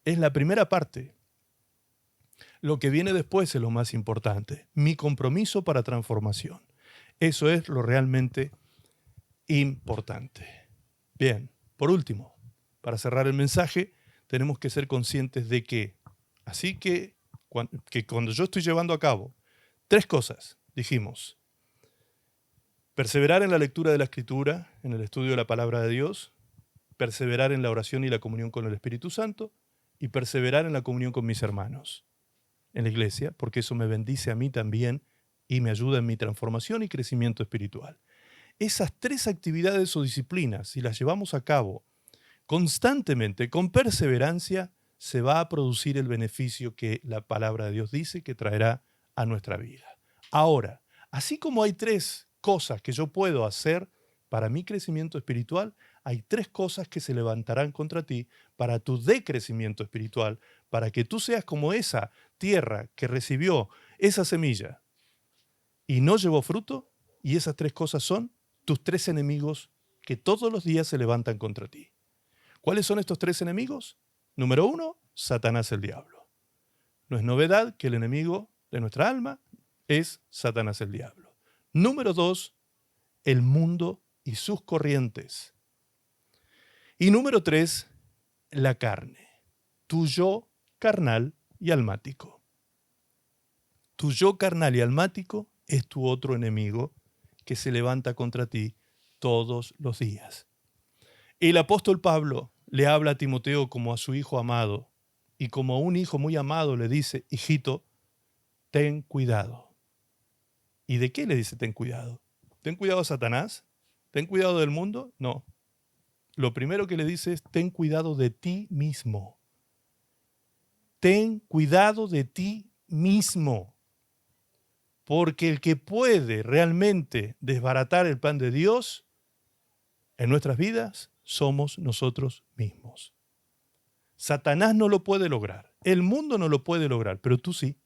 es la primera parte. Lo que viene después es lo más importante, mi compromiso para transformación. Eso es lo realmente importante. Bien, por último, para cerrar el mensaje, tenemos que ser conscientes de que cuando yo estoy llevando a cabo 3 cosas, dijimos, perseverar en la lectura de la Escritura, en el estudio de la palabra de Dios, perseverar en la oración y la comunión con el Espíritu Santo y perseverar en la comunión con mis hermanos en la iglesia, porque eso me bendice a mí también y me ayuda en mi transformación y crecimiento espiritual. Esas 3 actividades o disciplinas, si las llevamos a cabo constantemente, con perseverancia, se va a producir el beneficio que la palabra de Dios dice que traerá a nuestra vida. Ahora, así como hay 3 cosas que yo puedo hacer para mi crecimiento espiritual, hay 3 cosas que se levantarán contra ti para tu decrecimiento espiritual, para que tú seas como esa tierra que recibió esa semilla y no llevó fruto, y esas 3 cosas son tus 3 enemigos que todos los días se levantan contra ti. ¿Cuáles son estos 3 enemigos? Número 1, Satanás el diablo. No es novedad que el enemigo de nuestra alma es Satanás el diablo. Número 2, el mundo y sus corrientes. Y número 3, la carne, tu yo carnal y almático. Tu yo carnal y almático es tu otro enemigo que se levanta contra ti todos los días. El apóstol Pablo le habla a Timoteo como a su hijo amado, y como a un hijo muy amado le dice, hijito, ten cuidado. ¿Y de qué le dice ten cuidado? ¿Ten cuidado a Satanás? ¿Ten cuidado del mundo? No. Lo primero que le dice es ten cuidado de ti mismo. Ten cuidado de ti mismo. Porque el que puede realmente desbaratar el plan de Dios en nuestras vidas somos nosotros mismos. Satanás no lo puede lograr. El mundo no lo puede lograr, pero tú sí.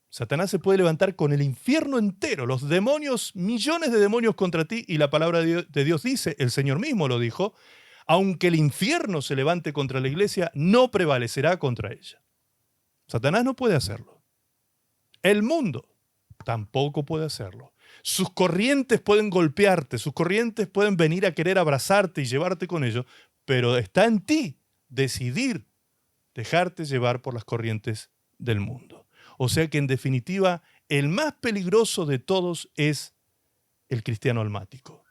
Satanás se puede levantar con el infierno entero, los demonios, millones de demonios contra ti, y la palabra de Dios dice, el Señor mismo lo dijo, aunque el infierno se levante contra la iglesia, no prevalecerá contra ella. Satanás no puede hacerlo. El mundo tampoco puede hacerlo. Sus corrientes pueden golpearte, sus corrientes pueden venir a querer abrazarte y llevarte con ellos, pero está en ti decidir dejarte llevar por las corrientes del mundo. O sea que en definitiva, el más peligroso de todos es el cristiano almático,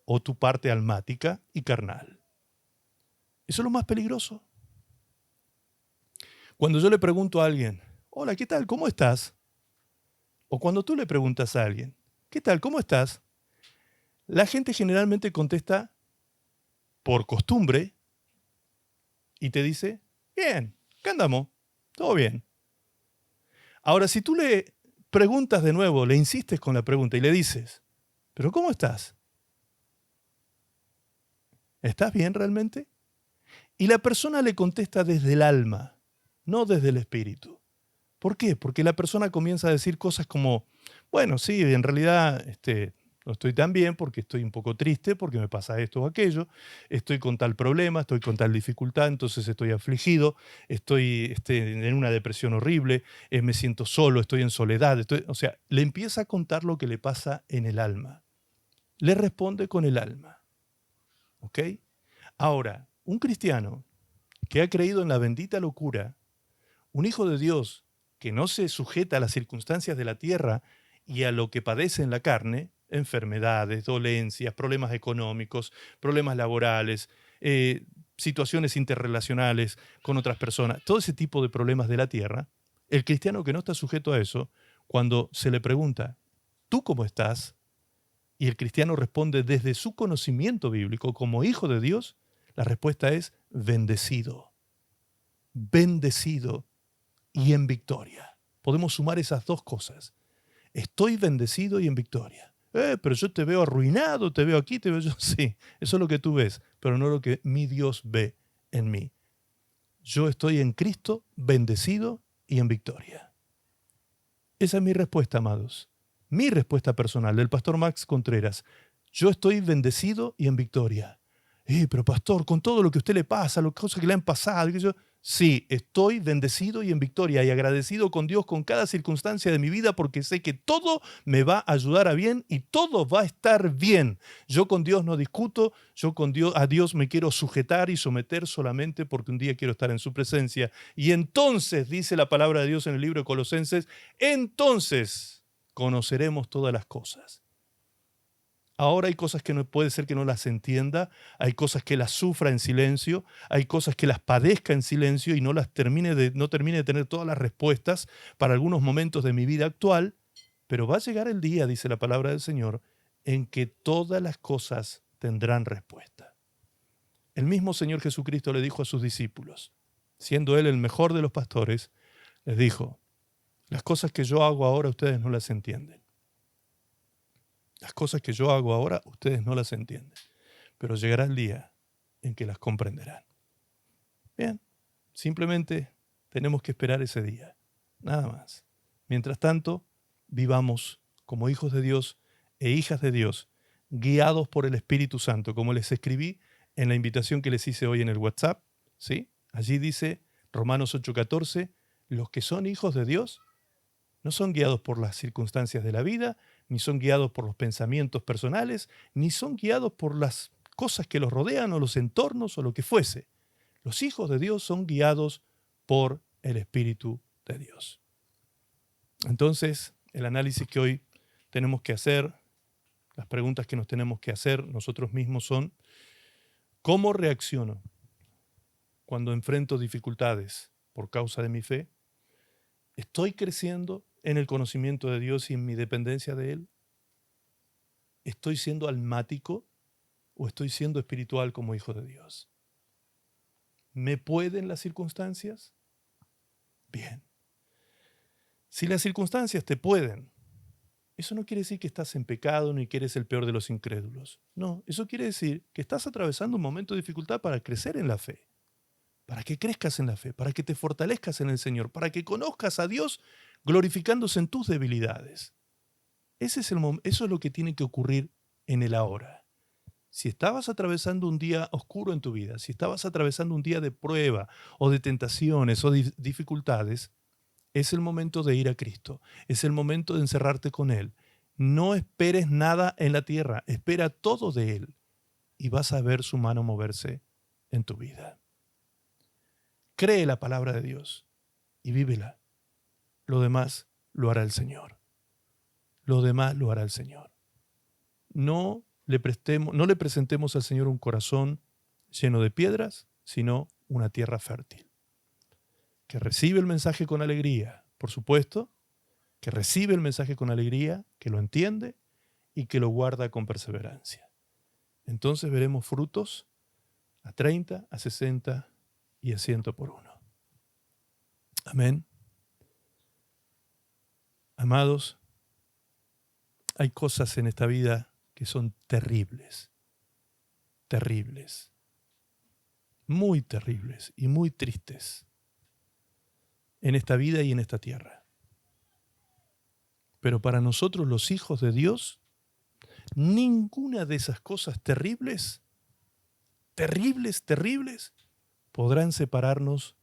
o tu parte almática y carnal. Eso es lo más peligroso. Cuando yo le pregunto a alguien, hola, ¿qué tal? ¿Cómo estás? O cuando tú le preguntas a alguien, ¿qué tal? ¿Cómo estás? La gente generalmente contesta por costumbre y te dice, bien, ¿qué andamos? Todo bien. Ahora, si tú le preguntas de nuevo, le insistes con la pregunta y le dices, ¿pero cómo estás? ¿Estás bien realmente? Y la persona le contesta desde el alma, no desde el espíritu. ¿Por qué? Porque la persona comienza a decir cosas como, bueno, sí, en realidad no estoy tan bien porque estoy un poco triste, porque me pasa esto o aquello, estoy con tal problema, estoy con tal dificultad, entonces estoy afligido, estoy en una depresión horrible, me siento solo, estoy en soledad. O sea, le empieza a contar lo que le pasa en el alma. Le responde con el alma. ¿Ok? Ahora, un cristiano que ha creído en la bendita locura, un hijo de Dios que no se sujeta a las circunstancias de la tierra y a lo que padece en la carne, enfermedades, dolencias, problemas económicos, problemas laborales, situaciones interrelacionales con otras personas, todo ese tipo de problemas de la tierra, el cristiano que no está sujeto a eso, cuando se le pregunta, ¿tú cómo estás? Y el cristiano responde desde su conocimiento bíblico como hijo de Dios, la respuesta es bendecido, bendecido y en victoria. Podemos sumar esas dos cosas. Estoy bendecido y en victoria. Pero yo te veo arruinado, te veo aquí, te veo yo. Sí, eso es lo que tú ves, pero no lo que mi Dios ve en mí. Yo estoy en Cristo, bendecido y en victoria. Esa es mi respuesta, amados. Mi respuesta personal del pastor Max Contreras. Yo estoy bendecido y en victoria. Pero pastor, con todo lo que a usted le pasa, las cosas que le han pasado, sí, estoy bendecido y en victoria y agradecido con Dios con cada circunstancia de mi vida porque sé que todo me va a ayudar a bien y todo va a estar bien. Yo con Dios no discuto, yo con Dios, a Dios me quiero sujetar y someter solamente porque un día quiero estar en su presencia. Y entonces, dice la palabra de Dios en el libro de Colosenses, entonces conoceremos todas las cosas. Ahora hay cosas que no puede ser que no las entienda, hay cosas que las sufra en silencio, hay cosas que las padezca en silencio y no termine de tener todas las respuestas para algunos momentos de mi vida actual, pero va a llegar el día, dice la palabra del Señor, en que todas las cosas tendrán respuesta. El mismo Señor Jesucristo le dijo a sus discípulos, siendo Él el mejor de los pastores, les dijo, las cosas que yo hago ahora ustedes no las entienden. Las cosas que yo hago ahora, ustedes no las entienden, pero llegará el día en que las comprenderán. Bien, simplemente tenemos que esperar ese día, nada más. Mientras tanto, vivamos como hijos de Dios e hijas de Dios, guiados por el Espíritu Santo, como les escribí en la invitación que les hice hoy en el WhatsApp, ¿sí? Allí dice Romanos 8:14, los que son hijos de Dios no son guiados por las circunstancias de la vida, ni son guiados por los pensamientos personales, ni son guiados por las cosas que los rodean o los entornos o lo que fuese. Los hijos de Dios son guiados por el Espíritu de Dios. Entonces, el análisis que hoy tenemos que hacer, las preguntas que nos tenemos que hacer nosotros mismos son, ¿Cómo reacciono cuando enfrento dificultades por causa de mi fe? ¿Estoy creciendo en el conocimiento de Dios y en mi dependencia de Él? ¿Estoy siendo almático o estoy siendo espiritual como hijo de Dios? ¿Me pueden las circunstancias? Bien. Si las circunstancias te pueden, eso no quiere decir que estás en pecado ni que eres el peor de los incrédulos. No, eso quiere decir que estás atravesando un momento de dificultad para crecer en la fe, para que crezcas en la fe, para que te fortalezcas en el Señor, para que conozcas a Dios glorificándose en tus debilidades. Eso es lo que tiene que ocurrir en el ahora. Si estabas atravesando un día oscuro en tu vida, si estabas atravesando un día de prueba o de tentaciones o de dificultades, es el momento de ir a Cristo, es el momento de encerrarte con Él. No esperes nada en la tierra, espera todo de Él y vas a ver su mano moverse en tu vida. Cree la palabra de Dios y vívela. Lo demás lo hará el Señor. Lo demás lo hará el Señor. No le presentemos al Señor un corazón lleno de piedras, sino una tierra fértil. Que recibe el mensaje con alegría, por supuesto, que recibe el mensaje con alegría, que lo entiende y que lo guarda con perseverancia. Entonces veremos frutos a 30, a 60 y a 100 por uno. Amén. Amados, hay cosas en esta vida que son terribles, terribles, muy terribles y muy tristes en esta vida y en esta tierra. Pero para nosotros los hijos de Dios, ninguna de esas cosas terribles, terribles, terribles, podrán separarnos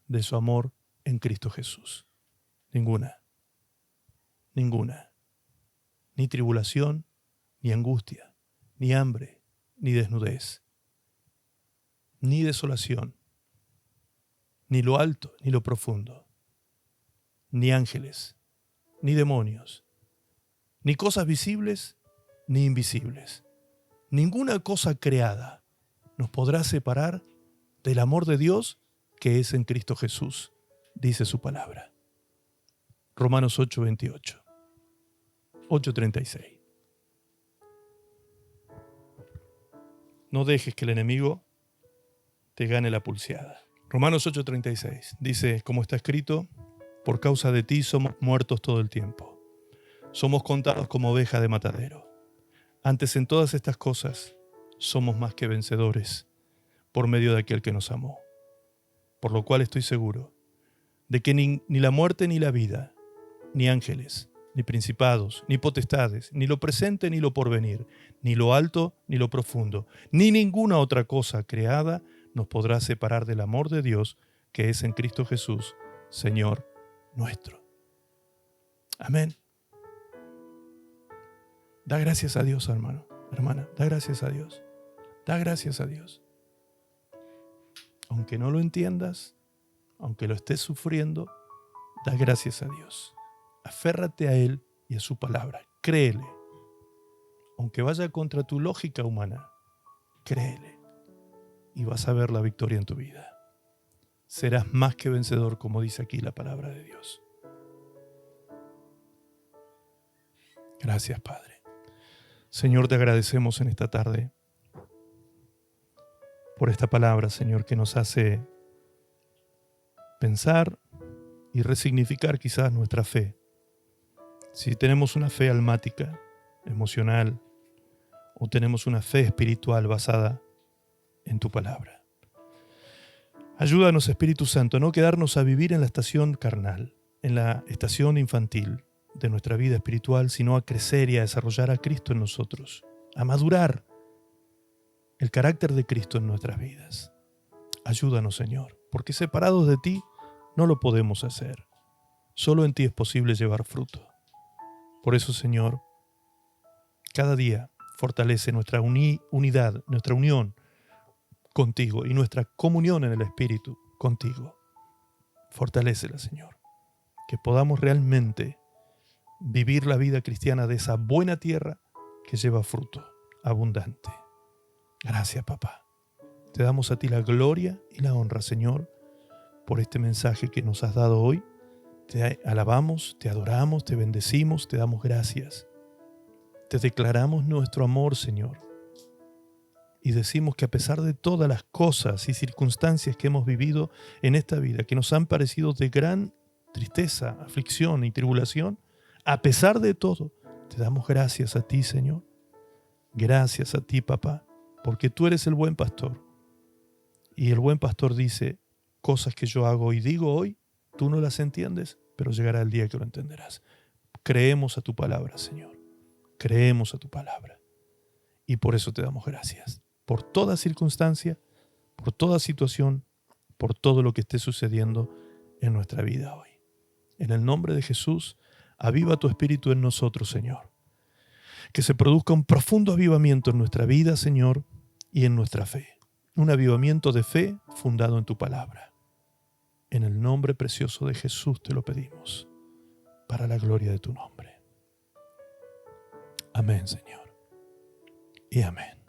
de su amor en Cristo Jesús. Ninguna. Ninguna. Ni tribulación, ni angustia, ni hambre, ni desnudez, ni desolación, ni lo alto, ni lo profundo, ni ángeles, ni demonios, ni cosas visibles, ni invisibles. Ninguna cosa creada nos podrá separar del amor de Dios que es en Cristo Jesús, dice su palabra. Romanos 8:28, 8:36. No dejes que el enemigo te gane la pulseada. Romanos 8:36 dice, como está escrito, por causa de ti somos muertos todo el tiempo. Somos contados como ovejas de matadero. Antes en todas estas cosas somos más que vencedores por medio de aquel que nos amó. Por lo cual estoy seguro de que ni la muerte ni la vida, ni ángeles, ni principados, ni potestades, ni lo presente ni lo porvenir, ni lo alto ni lo profundo, ni ninguna otra cosa creada nos podrá separar del amor de Dios que es en Cristo Jesús, Señor nuestro. Amén. Da gracias a Dios, hermano, hermana, da gracias a Dios. Da gracias a Dios. Aunque no lo entiendas, aunque lo estés sufriendo, da gracias a Dios. Aférrate a Él y a su palabra. Créele. Aunque vaya contra tu lógica humana, créele. Y vas a ver la victoria en tu vida. Serás más que vencedor, como dice aquí la palabra de Dios. Gracias, Padre. Señor, te agradecemos en esta tarde por esta palabra, Señor, que nos hace pensar y resignificar quizás nuestra fe. Si tenemos una fe almática, emocional, o tenemos una fe espiritual basada en tu palabra. Ayúdanos, Espíritu Santo, a no quedarnos a vivir en la estación carnal, en la estación infantil de nuestra vida espiritual, sino a crecer y a desarrollar a Cristo en nosotros, a madurar el carácter de Cristo en nuestras vidas. Ayúdanos, Señor, porque separados de ti no lo podemos hacer. Solo en ti es posible llevar fruto. Por eso, Señor, cada día fortalece nuestra unidad, nuestra unión contigo y nuestra comunión en el Espíritu contigo. Fortalécela, Señor, que podamos realmente vivir la vida cristiana de esa buena tierra que lleva fruto abundante. Gracias, papá. Te damos a ti la gloria y la honra, Señor, por este mensaje que nos has dado hoy. Te alabamos, te adoramos, te bendecimos, te damos gracias. Te declaramos nuestro amor, Señor. Y decimos que a pesar de todas las cosas y circunstancias que hemos vivido en esta vida, que nos han parecido de gran tristeza, aflicción y tribulación, a pesar de todo, te damos gracias a ti, Señor. Gracias a ti, papá, porque tú eres el buen pastor. Y el buen pastor dice, cosas que yo hago y digo hoy, tú no las entiendes, pero llegará el día que lo entenderás. Creemos a tu palabra, Señor. Creemos a tu palabra. Y por eso te damos gracias. Por toda circunstancia, por toda situación, por todo lo que esté sucediendo en nuestra vida hoy. En el nombre de Jesús, aviva tu espíritu en nosotros, Señor. Que se produzca un profundo avivamiento en nuestra vida, Señor, y en nuestra fe. Un avivamiento de fe fundado en tu palabra. En el nombre precioso de Jesús te lo pedimos, para la gloria de tu nombre. Amén, Señor. Y amén.